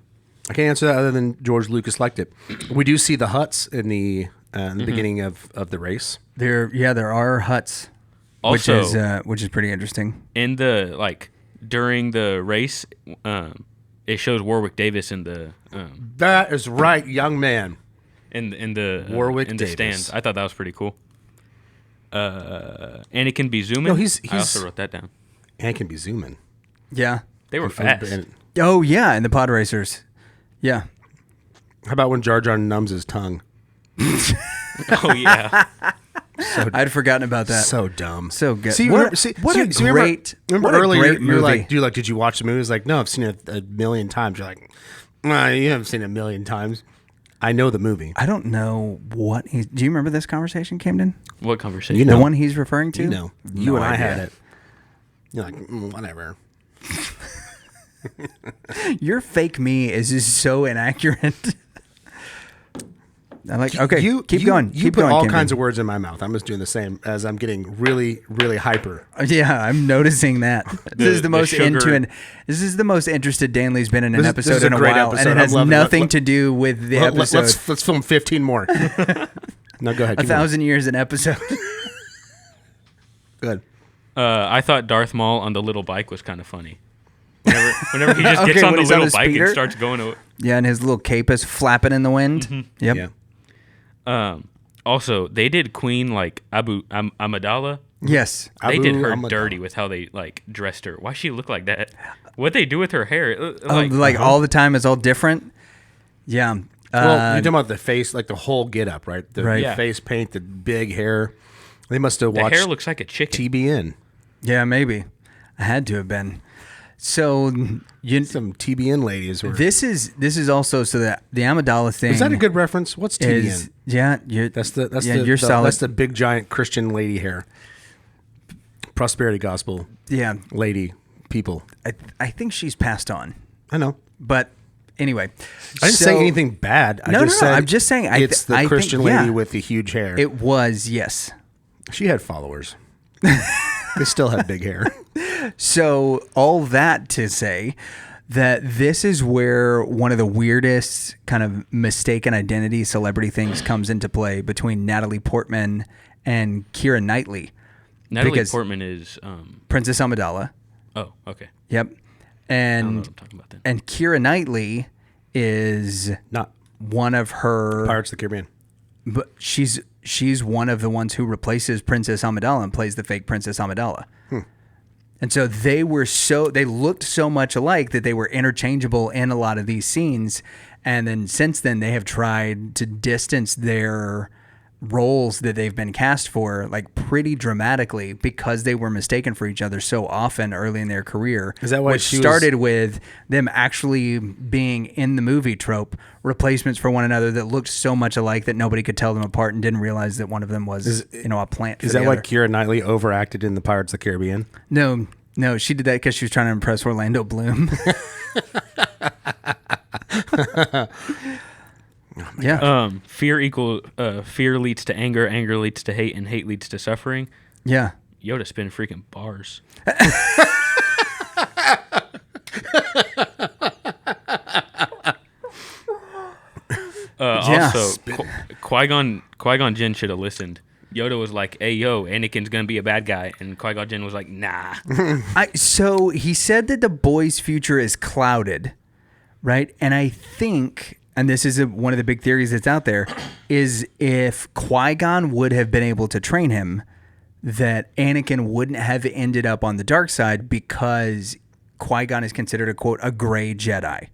Speaker 9: I can't answer that other than George Lucas liked it. We do see the huts in the beginning of the race.
Speaker 8: There are huts,
Speaker 2: Also,
Speaker 8: which is pretty interesting.
Speaker 2: in the during the race, it shows Warwick Davis in the
Speaker 9: That is right, young man.
Speaker 2: in the
Speaker 9: Warwick
Speaker 2: in the
Speaker 9: Davis.
Speaker 2: stands. I thought that was pretty cool. Anakin be zooming.
Speaker 9: No, he's-
Speaker 2: I also wrote that down.
Speaker 9: And can be zooming.
Speaker 8: Yeah.
Speaker 2: They were fast.
Speaker 8: Oh yeah, and the pod racers. Yeah.
Speaker 9: How about when Jar Jar numbs his tongue?
Speaker 2: Oh yeah.
Speaker 8: I'd forgotten about that.
Speaker 9: So dumb.
Speaker 8: So good.
Speaker 9: See,
Speaker 8: What a great
Speaker 9: earlier,
Speaker 8: movie.
Speaker 9: you're like, did you watch the movie? It's like, no, I've seen it a million times. You're like, nah, you haven't seen it a million times. I know the movie.
Speaker 8: I don't know what do you remember this conversation, Camden?
Speaker 2: What conversation?
Speaker 9: You know.
Speaker 8: The one he's referring to?
Speaker 9: You know. You and I had it. You're like, whatever.
Speaker 8: Your fake me is just so inaccurate. I'm like, okay, keep going.
Speaker 9: You
Speaker 8: Keep
Speaker 9: put
Speaker 8: going,
Speaker 9: all
Speaker 8: Camden.
Speaker 9: kinds of words in my mouth. I'm just doing the same as I'm getting really, really hyper.
Speaker 8: Yeah, I'm noticing that. This is the most
Speaker 2: sugar.
Speaker 8: This is the most interested Danley's been in an
Speaker 9: This
Speaker 8: episode
Speaker 9: is a
Speaker 8: in a
Speaker 9: great
Speaker 8: while,
Speaker 9: episode.
Speaker 8: and it has
Speaker 9: I'm loving it.
Speaker 8: nothing to do with the episode.
Speaker 9: Let's film 15 more. No, go ahead.
Speaker 8: 1,000 years an episode.
Speaker 9: Good.
Speaker 2: I thought Darth Maul on the little bike was kind of funny. Whenever he just gets
Speaker 8: Okay,
Speaker 2: on
Speaker 8: when
Speaker 2: the
Speaker 8: he's on
Speaker 2: little
Speaker 8: the
Speaker 2: bike
Speaker 8: speeder?
Speaker 2: and starts going to.
Speaker 8: Yeah, and his little cape is flapping in the wind.
Speaker 2: Mm-hmm.
Speaker 8: Yep.
Speaker 9: Yeah.
Speaker 2: Also, they did Queen like Amidala.
Speaker 8: Yes.
Speaker 2: They did her
Speaker 9: Amidala.
Speaker 2: dirty with how they like dressed her. Why she look like that? What they do with her hair?
Speaker 8: Like all the time is all different. Yeah.
Speaker 9: Well, you're talking about the face, like the whole get up, right? The
Speaker 8: Right.
Speaker 2: Yeah.
Speaker 9: face paint, the big hair. They must have
Speaker 2: the
Speaker 9: watched
Speaker 2: hair looks like a chicken.
Speaker 9: TBN.
Speaker 8: Yeah, maybe. I had to have been. So
Speaker 9: Some TBN ladies were.
Speaker 8: this is also so that the Amidala thing
Speaker 9: Is that a good reference? What's TBN?
Speaker 8: is you're
Speaker 9: You're
Speaker 8: solid.
Speaker 9: That's the big giant Christian lady hair. Prosperity gospel
Speaker 8: Yeah,
Speaker 9: lady people.
Speaker 8: I think she's passed on.
Speaker 9: I know.
Speaker 8: But anyway,
Speaker 9: I didn't say anything bad. I
Speaker 8: No,
Speaker 9: just
Speaker 8: no, no.
Speaker 9: said
Speaker 8: I'm just saying
Speaker 9: it's the
Speaker 8: I think,
Speaker 9: Christian
Speaker 8: yeah.
Speaker 9: lady with the huge hair.
Speaker 8: It was, yes.
Speaker 9: She had followers. They still had big hair.
Speaker 8: So all that to say that this is where one of the weirdest kind of mistaken identity celebrity things comes into play between Natalie Portman and Keira Knightley.
Speaker 2: Natalie
Speaker 8: because-
Speaker 2: Portman is.
Speaker 8: Princess Amidala.
Speaker 2: Oh, okay.
Speaker 8: Yep.
Speaker 2: I don't know
Speaker 8: And
Speaker 2: what I'm talking about then.
Speaker 8: and Keira Knightley is
Speaker 9: Not
Speaker 8: one of her
Speaker 9: Pirates of the Caribbean.
Speaker 8: but she's one of the ones who replaces Princess Amidala and plays the fake Princess Amidala. And so they looked so much alike that they were interchangeable in a lot of these scenes. And then since then they have tried to distance their roles that they've been cast for like pretty dramatically because they were mistaken for each other so often early in their career.
Speaker 9: Is that why
Speaker 8: which
Speaker 9: she was-
Speaker 8: started with them actually being in the movie trope replacements for one another that looked so much alike that nobody could tell them apart and didn't realize that one of them was a plant.
Speaker 9: Is
Speaker 8: for
Speaker 9: that
Speaker 8: the
Speaker 9: why
Speaker 8: other.
Speaker 9: Keira Knightley overacted in the Pirates of the Caribbean?
Speaker 8: No, she did that because she was trying to impress Orlando Bloom. Yeah.
Speaker 2: Fear leads to anger, anger leads to hate, and hate leads to suffering.
Speaker 8: Yeah.
Speaker 2: Yoda spin freaking bars.
Speaker 8: Yeah.
Speaker 2: Also, Qui-Gon Jinn should have listened. Yoda was like, "Hey, yo, Anakin's gonna be a bad guy," and Qui-Gon Jinn was like, "Nah."
Speaker 8: So he said that the boy's future is clouded, right? And I think, and this is one of the big theories that's out there, is if Qui-Gon would have been able to train him, that Anakin wouldn't have ended up on the dark side because Qui-Gon is considered a, quote, a gray Jedi.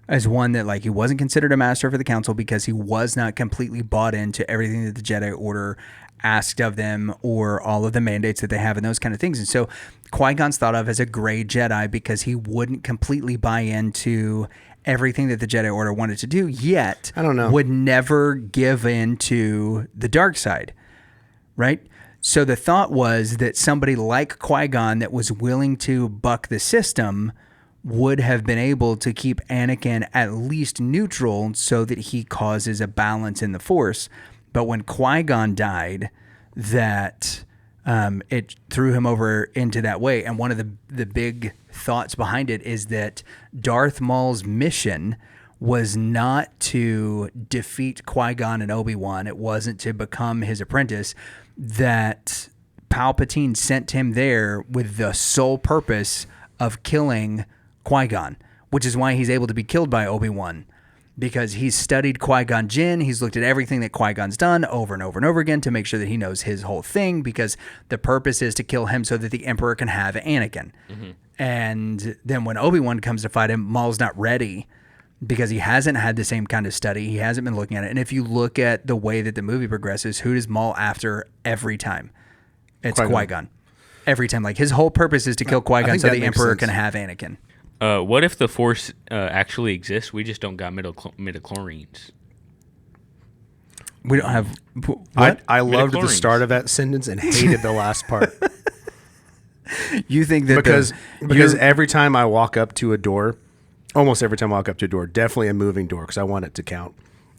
Speaker 8: As one that, like, he wasn't considered a master for the council because he was not completely bought into everything that the Jedi Order asked of them or all of the mandates that they have and those kind of things. And so Qui-Gon's thought of as a gray Jedi because he wouldn't completely buy into everything that the Jedi Order wanted to do, yet
Speaker 9: I don't know.
Speaker 8: would never give in to the dark side, right? So the thought was that somebody like Qui-Gon that was willing to buck the system would have been able to keep Anakin at least neutral so that he causes a balance in the Force. But when Qui-Gon died, that it threw him over into that way. And one of the big thoughts behind it is that Darth Maul's mission was not to defeat Qui-Gon and Obi-Wan. It wasn't to become his apprentice. That Palpatine sent him there with the sole purpose of killing Qui-Gon, which is why he's able to be killed by Obi-Wan, because he's studied Qui-Gon Jinn. He's looked at everything that Qui-Gon's done over and over and over again to make sure that he knows his whole thing, because the purpose is to kill him so that the Emperor can have Anakin. And then when Obi-Wan comes to fight him, Maul's not ready because he hasn't had the same kind of study. He hasn't been looking at it. And if you look at the way that the movie progresses, who does Maul after every time? It's Qui-Gon. Every time. Like, his whole purpose is to kill Qui-Gon so the Emperor can have Anakin.
Speaker 2: What if the Force actually exists? We just don't got midichlorians.
Speaker 8: We don't have... What?
Speaker 9: I loved the start of that sentence and hated the last part.
Speaker 8: You think that...
Speaker 9: Because every time I walk up to a door... Almost every time I walk up to a door, definitely a moving door because I want it to count.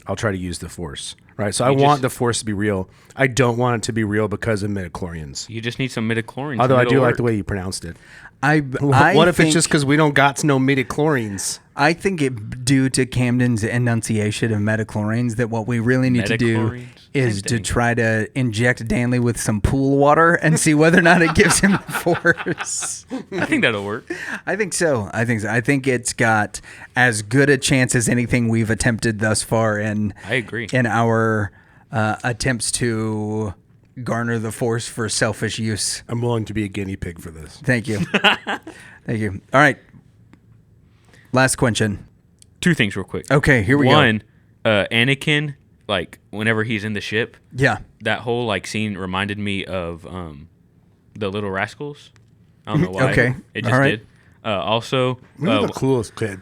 Speaker 9: I'll try to use the Force, right? So I want the Force to be real. I don't want it to be real because of midichlorians.
Speaker 2: You just need some midichlorians.
Speaker 9: Although I do like the way you pronounced it.
Speaker 8: What
Speaker 9: if it's just because we don't got no midichlorians?
Speaker 8: I think it due to Camden's enunciation of metachlorines that what we really need to do is to try to inject Danley with some pool water and see whether or not it gives him the Force.
Speaker 2: I think that'll work.
Speaker 8: I think so. I think it's got as good a chance as anything we've attempted thus far in our attempts to garner the Force for selfish use.
Speaker 9: I'm willing to be a guinea pig for this.
Speaker 8: Thank you. Thank you. All right. Last question.
Speaker 2: 2 things real quick.
Speaker 8: Okay, here we go.
Speaker 2: One, Anakin, like, whenever he's in the ship.
Speaker 8: Yeah.
Speaker 2: That whole, like, scene reminded me of the Little Rascals. I don't know why.
Speaker 8: Okay.
Speaker 2: It just did. Also...
Speaker 9: You're the coolest kid.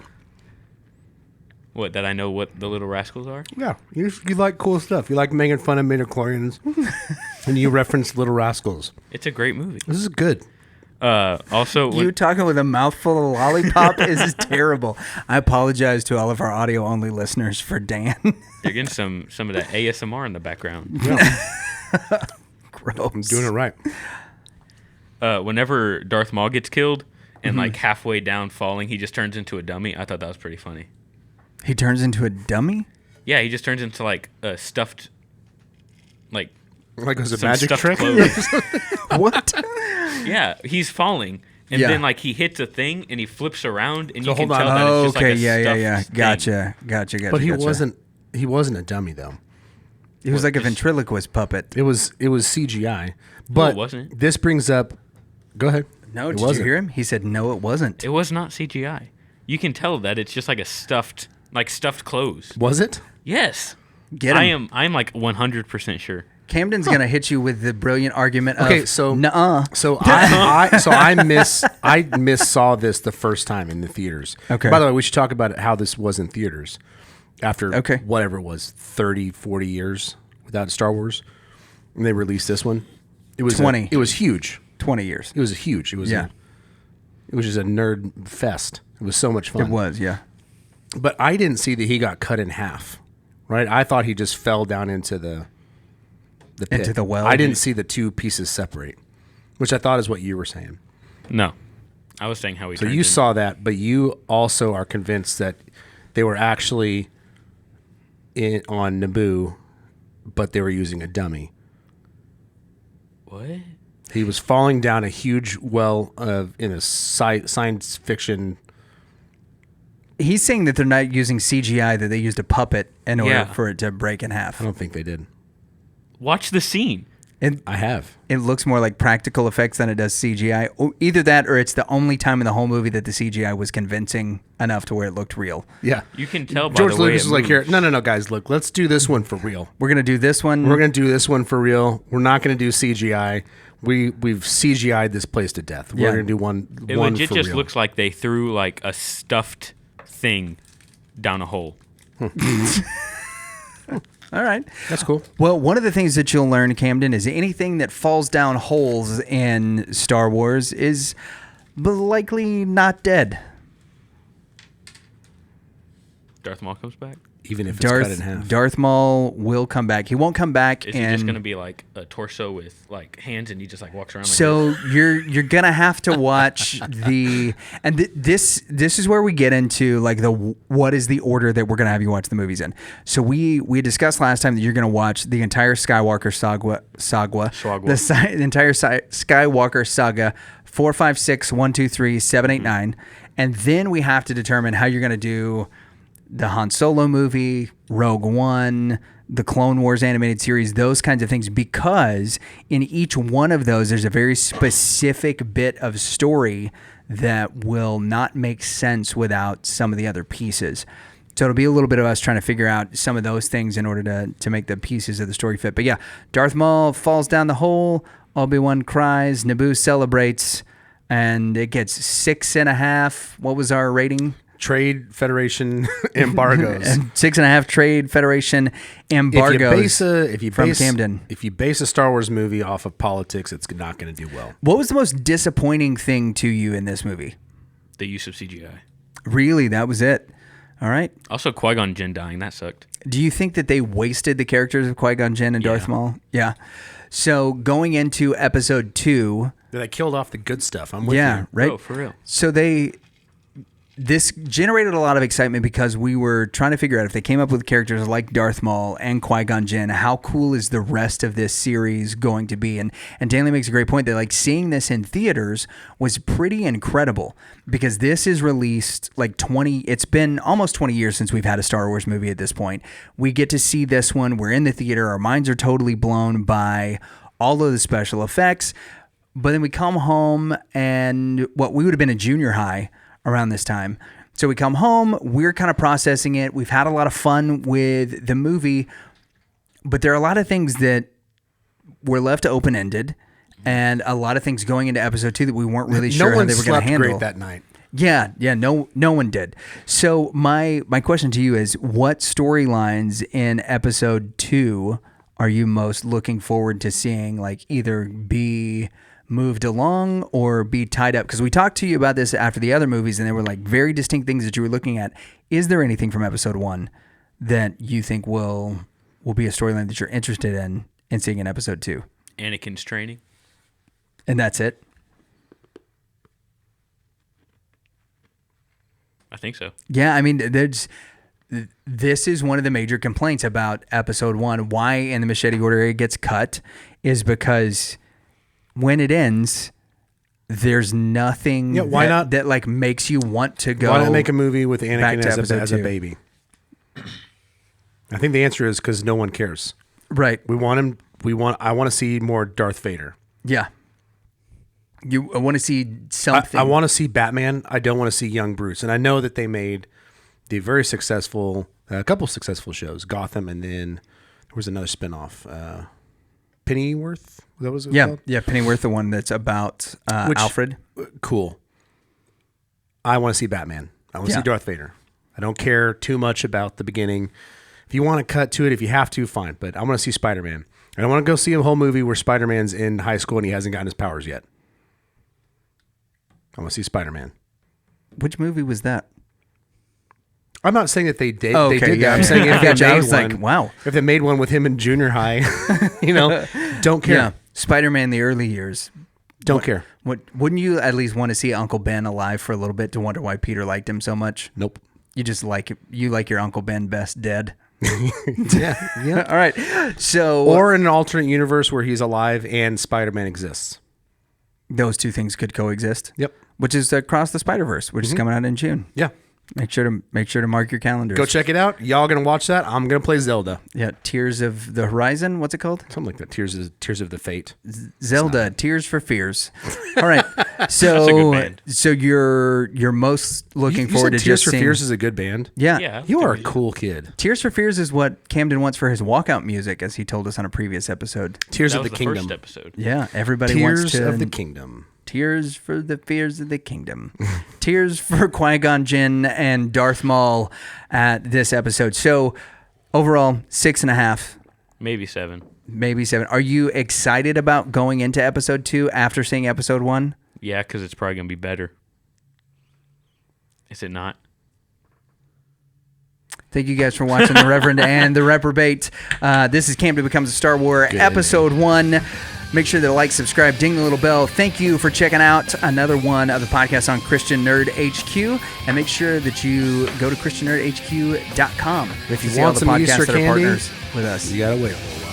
Speaker 2: What, that I know what the Little Rascals are?
Speaker 9: Yeah. You like cool stuff. You like making fun of midichlorians. And you reference Little Rascals.
Speaker 2: It's a great movie.
Speaker 9: This is good.
Speaker 2: Also,
Speaker 8: you talking with a mouthful of lollipop is terrible. I apologize to all of our audio-only listeners for Dan.
Speaker 2: You're getting some of that ASMR in the background.
Speaker 9: Yeah.
Speaker 8: Gross.
Speaker 9: I'm doing it right.
Speaker 2: Whenever Darth Maul gets killed and like halfway down falling, he just turns into a dummy. I thought that was pretty funny.
Speaker 8: He turns into a dummy?
Speaker 2: Yeah, he just turns into like a stuffed, like
Speaker 9: it was a magic trick.
Speaker 8: What?
Speaker 2: Yeah, he's falling, and then like he hits a thing, and he flips around, and you can tell that it's just like a stuffed thing.
Speaker 8: Gotcha.
Speaker 9: But he wasn't a dummy though.
Speaker 8: He was like a ventriloquist puppet.
Speaker 9: It was CGI. But
Speaker 2: it wasn't.
Speaker 9: This brings up. Go ahead.
Speaker 8: No, did you hear him? He said no, it wasn't.
Speaker 2: It was not CGI. You can tell that it's just like a stuffed clothes.
Speaker 9: Was it?
Speaker 2: Yes.
Speaker 8: Get him.
Speaker 2: I'm like 100% sure.
Speaker 8: Camden's gonna hit you with the brilliant argument of nuh-uh.
Speaker 9: So I missaw this the first time in the theaters.
Speaker 8: Okay.
Speaker 9: By the way, we should talk about how this was in theaters after whatever it was, 30, 40 years without Star Wars. And they released this one. It was
Speaker 8: 20.
Speaker 9: It was huge.
Speaker 8: 20 years.
Speaker 9: It was huge. It was it was just a nerd fest. It was so much fun.
Speaker 8: It was, yeah.
Speaker 9: But I didn't see that he got cut in half. Right? I thought he just fell down into the pit.
Speaker 8: Into the well.
Speaker 9: I didn't see the two pieces separate, which I thought is what you were saying.
Speaker 2: No, I was saying how he.
Speaker 9: So you saw that, but you also are convinced that they were actually on Naboo, but they were using a dummy.
Speaker 2: What?
Speaker 9: He was falling down a huge well in a science fiction.
Speaker 8: He's saying that they're not using CGI; that they used a puppet in order for it to break in half.
Speaker 9: I don't think they did.
Speaker 2: Watch the scene.
Speaker 9: I have.
Speaker 8: It looks more like practical effects than it does CGI. Either that, or it's the only time in the whole movie that the CGI was convincing enough to where it looked real.
Speaker 9: Yeah,
Speaker 2: you can tell. By
Speaker 9: George
Speaker 2: the way
Speaker 9: Lucas was like, "Here, no, guys, look, let's do this one for real.
Speaker 8: We're gonna do this one.
Speaker 9: We're gonna do this one for real. We're not gonna do CGI. We've CGI'd this place to death. We're gonna do one.
Speaker 2: It
Speaker 9: one
Speaker 2: legit
Speaker 9: for
Speaker 2: just
Speaker 9: real.
Speaker 2: looks like they threw like a stuffed thing down a hole.
Speaker 8: All right.
Speaker 9: That's cool.
Speaker 8: Well, one of the things that you'll learn, Camden, is anything that falls down holes in Star Wars is likely not dead.
Speaker 2: Darth Maul comes back?
Speaker 9: Even if it's cut in half.
Speaker 8: Darth Maul will come back. He won't come back.
Speaker 2: Is he just going to be like a torso with like hands and he just like walks around like
Speaker 8: so
Speaker 2: this?
Speaker 8: you're going to have to watch this is where we get into like what is the order that we're going to have you watch the movies in. So we discussed last time that you're going to watch the entire Skywalker saga. The entire Skywalker saga 4, 5, 6, 1, 2, 3, 7, 8, 9. And then we have to determine how you're going to do the Han Solo movie, Rogue One, the Clone Wars animated series, those kinds of things, because in each one of those, there's a very specific bit of story that will not make sense without some of the other pieces. So it'll be a little bit of us trying to figure out some of those things in order to make the pieces of the story fit. But yeah, Darth Maul falls down the hole. Obi-Wan cries. Naboo celebrates. And it gets 6.5. What was our rating?
Speaker 9: Trade Federation embargoes.
Speaker 8: 6.5 Trade Federation embargoes from Camden.
Speaker 9: If you base a Star Wars movie off of politics, it's not going to do well.
Speaker 8: What was the most disappointing thing to you in this movie?
Speaker 2: The use of CGI.
Speaker 8: Really? That was it? All right.
Speaker 2: Also, Qui-Gon Jinn dying. That sucked.
Speaker 8: Do you think that they wasted the characters of Qui-Gon Jinn and Darth Maul? Yeah. So going into episode 2...
Speaker 9: They killed off the good stuff. I'm with you.
Speaker 8: Yeah, right?
Speaker 2: Oh, for real.
Speaker 8: So this generated a lot of excitement because we were trying to figure out if they came up with characters like Darth Maul and Qui-Gon Jinn, how cool is the rest of this series going to be? And Danley makes a great point that like seeing this in theaters was pretty incredible because this is released it's been almost 20 years since we've had a Star Wars movie at this point. We get to see this one. We're in the theater. Our minds are totally blown by all of the special effects. But then we come home and we would have been in junior high around this time. So we come home, we're kind of processing it. We've had a lot of fun with the movie, but there are a lot of things that were left open-ended and a lot of things going into episode 2 that we weren't really sure how they were going to handle.
Speaker 9: Great that night.
Speaker 8: Yeah, no one did. So my question to you is, what storylines in episode 2 are you most looking forward to seeing, like either be moved along or be tied up? Because we talked to you about this after the other movies and there were like very distinct things that you were looking at. Is there anything from episode 1 that you think will be a storyline that you're interested in seeing in episode 2?
Speaker 2: Anakin's training.
Speaker 8: And that's it?
Speaker 2: I think so.
Speaker 8: Yeah, I mean, this is one of the major complaints about episode 1. Why in the machete order it gets cut is because when it ends, there's nothing that like makes you want to go.
Speaker 9: Why not make a movie with Anakin as a
Speaker 8: 2.
Speaker 9: baby? I think the answer is because no one cares.
Speaker 8: Right.
Speaker 9: We want him. I want to see more Darth Vader.
Speaker 8: Yeah. I want to see something.
Speaker 9: I want to see Batman. I don't want to see young Bruce. And I know that they made the very successful, a couple successful shows, Gotham, and then there was another spinoff, Pennyworth. That was called?
Speaker 8: Yeah, Pennyworth, the one that's about Alfred.
Speaker 9: Cool. I want to see Batman. I want to see Darth Vader. I don't care too much about the beginning. If you want to cut to it, if you have to, fine. But I want to see Spider-Man. And I want to go see a whole movie where Spider-Man's in high school and he hasn't gotten his powers yet. I want to see Spider-Man.
Speaker 8: Which movie was that?
Speaker 9: I'm not saying that they did.
Speaker 8: Oh,
Speaker 9: they
Speaker 8: okay,
Speaker 9: did
Speaker 8: yeah.
Speaker 9: that. I'm saying if they made one,
Speaker 8: like, wow.
Speaker 9: If they made one with him in junior high, don't care.
Speaker 8: Yeah, Spider-Man the early years.
Speaker 9: Don't care.
Speaker 8: Wouldn't you at least want to see Uncle Ben alive for a little bit to wonder why Peter liked him so much?
Speaker 9: Nope.
Speaker 8: You just like your Uncle Ben best dead.
Speaker 9: Yeah.
Speaker 8: All right. So,
Speaker 9: or in an alternate universe where he's alive and Spider-Man exists.
Speaker 8: Those two things could coexist.
Speaker 9: Yep.
Speaker 8: Which is Across the Spider-Verse, which is coming out in June.
Speaker 9: Yeah.
Speaker 8: Make sure to mark your calendars.
Speaker 9: Go check it out. Y'all gonna watch that? I'm gonna play Zelda.
Speaker 8: Yeah, Tears of the Horizon. What's it called?
Speaker 9: Something like that. Tears of the Fate.
Speaker 8: Zelda. Tears for Fears. All right. So
Speaker 2: That's a good band.
Speaker 8: So you're most looking forward to
Speaker 9: Tears
Speaker 8: just
Speaker 9: for
Speaker 8: seeing.
Speaker 9: Fears is a good band.
Speaker 8: Yeah.
Speaker 2: Yeah.
Speaker 9: You are a cool kid.
Speaker 8: Tears for Fears is what Camden wants for his walkout music, as he told us on a previous episode.
Speaker 9: Tears
Speaker 2: That
Speaker 9: of
Speaker 2: was
Speaker 9: the
Speaker 2: the
Speaker 9: Kingdom.
Speaker 2: first episode.
Speaker 8: Yeah, everybody
Speaker 9: Tears
Speaker 8: wants to.
Speaker 9: of the Kingdom.
Speaker 8: Tears for the Fears of the Kingdom. Tears for Qui-Gon Jinn and Darth Maul at this episode. So overall, 6.5.
Speaker 2: Maybe 7.
Speaker 8: Maybe 7. Are you excited about going into episode 2 after seeing episode 1?
Speaker 2: Yeah, because it's probably going to be better. Is it not?
Speaker 8: Thank you guys for watching The Reverend and the Reprobate. This is Camden Becomes a Star Wars, episode 1. Make sure to like, subscribe, ding the little bell. Thank you for checking out another one of the podcasts on Christian Nerd HQ. And make sure that you go to ChristianNerdHQ.com
Speaker 9: If you
Speaker 8: to see all
Speaker 9: want
Speaker 8: the
Speaker 9: some
Speaker 8: podcasts
Speaker 9: Easter
Speaker 8: that are
Speaker 9: candy,
Speaker 8: partners with us.
Speaker 9: You gotta wait a little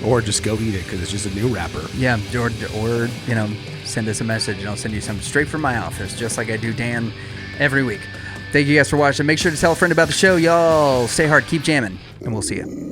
Speaker 9: while, or just go eat it because it's just a new wrapper.
Speaker 8: Yeah, or send us a message and I'll send you some straight from my office, just like I do Dan every week. Thank you guys for watching. Make sure to tell a friend about the show, y'all. Stay hard, keep jamming, and we'll see you.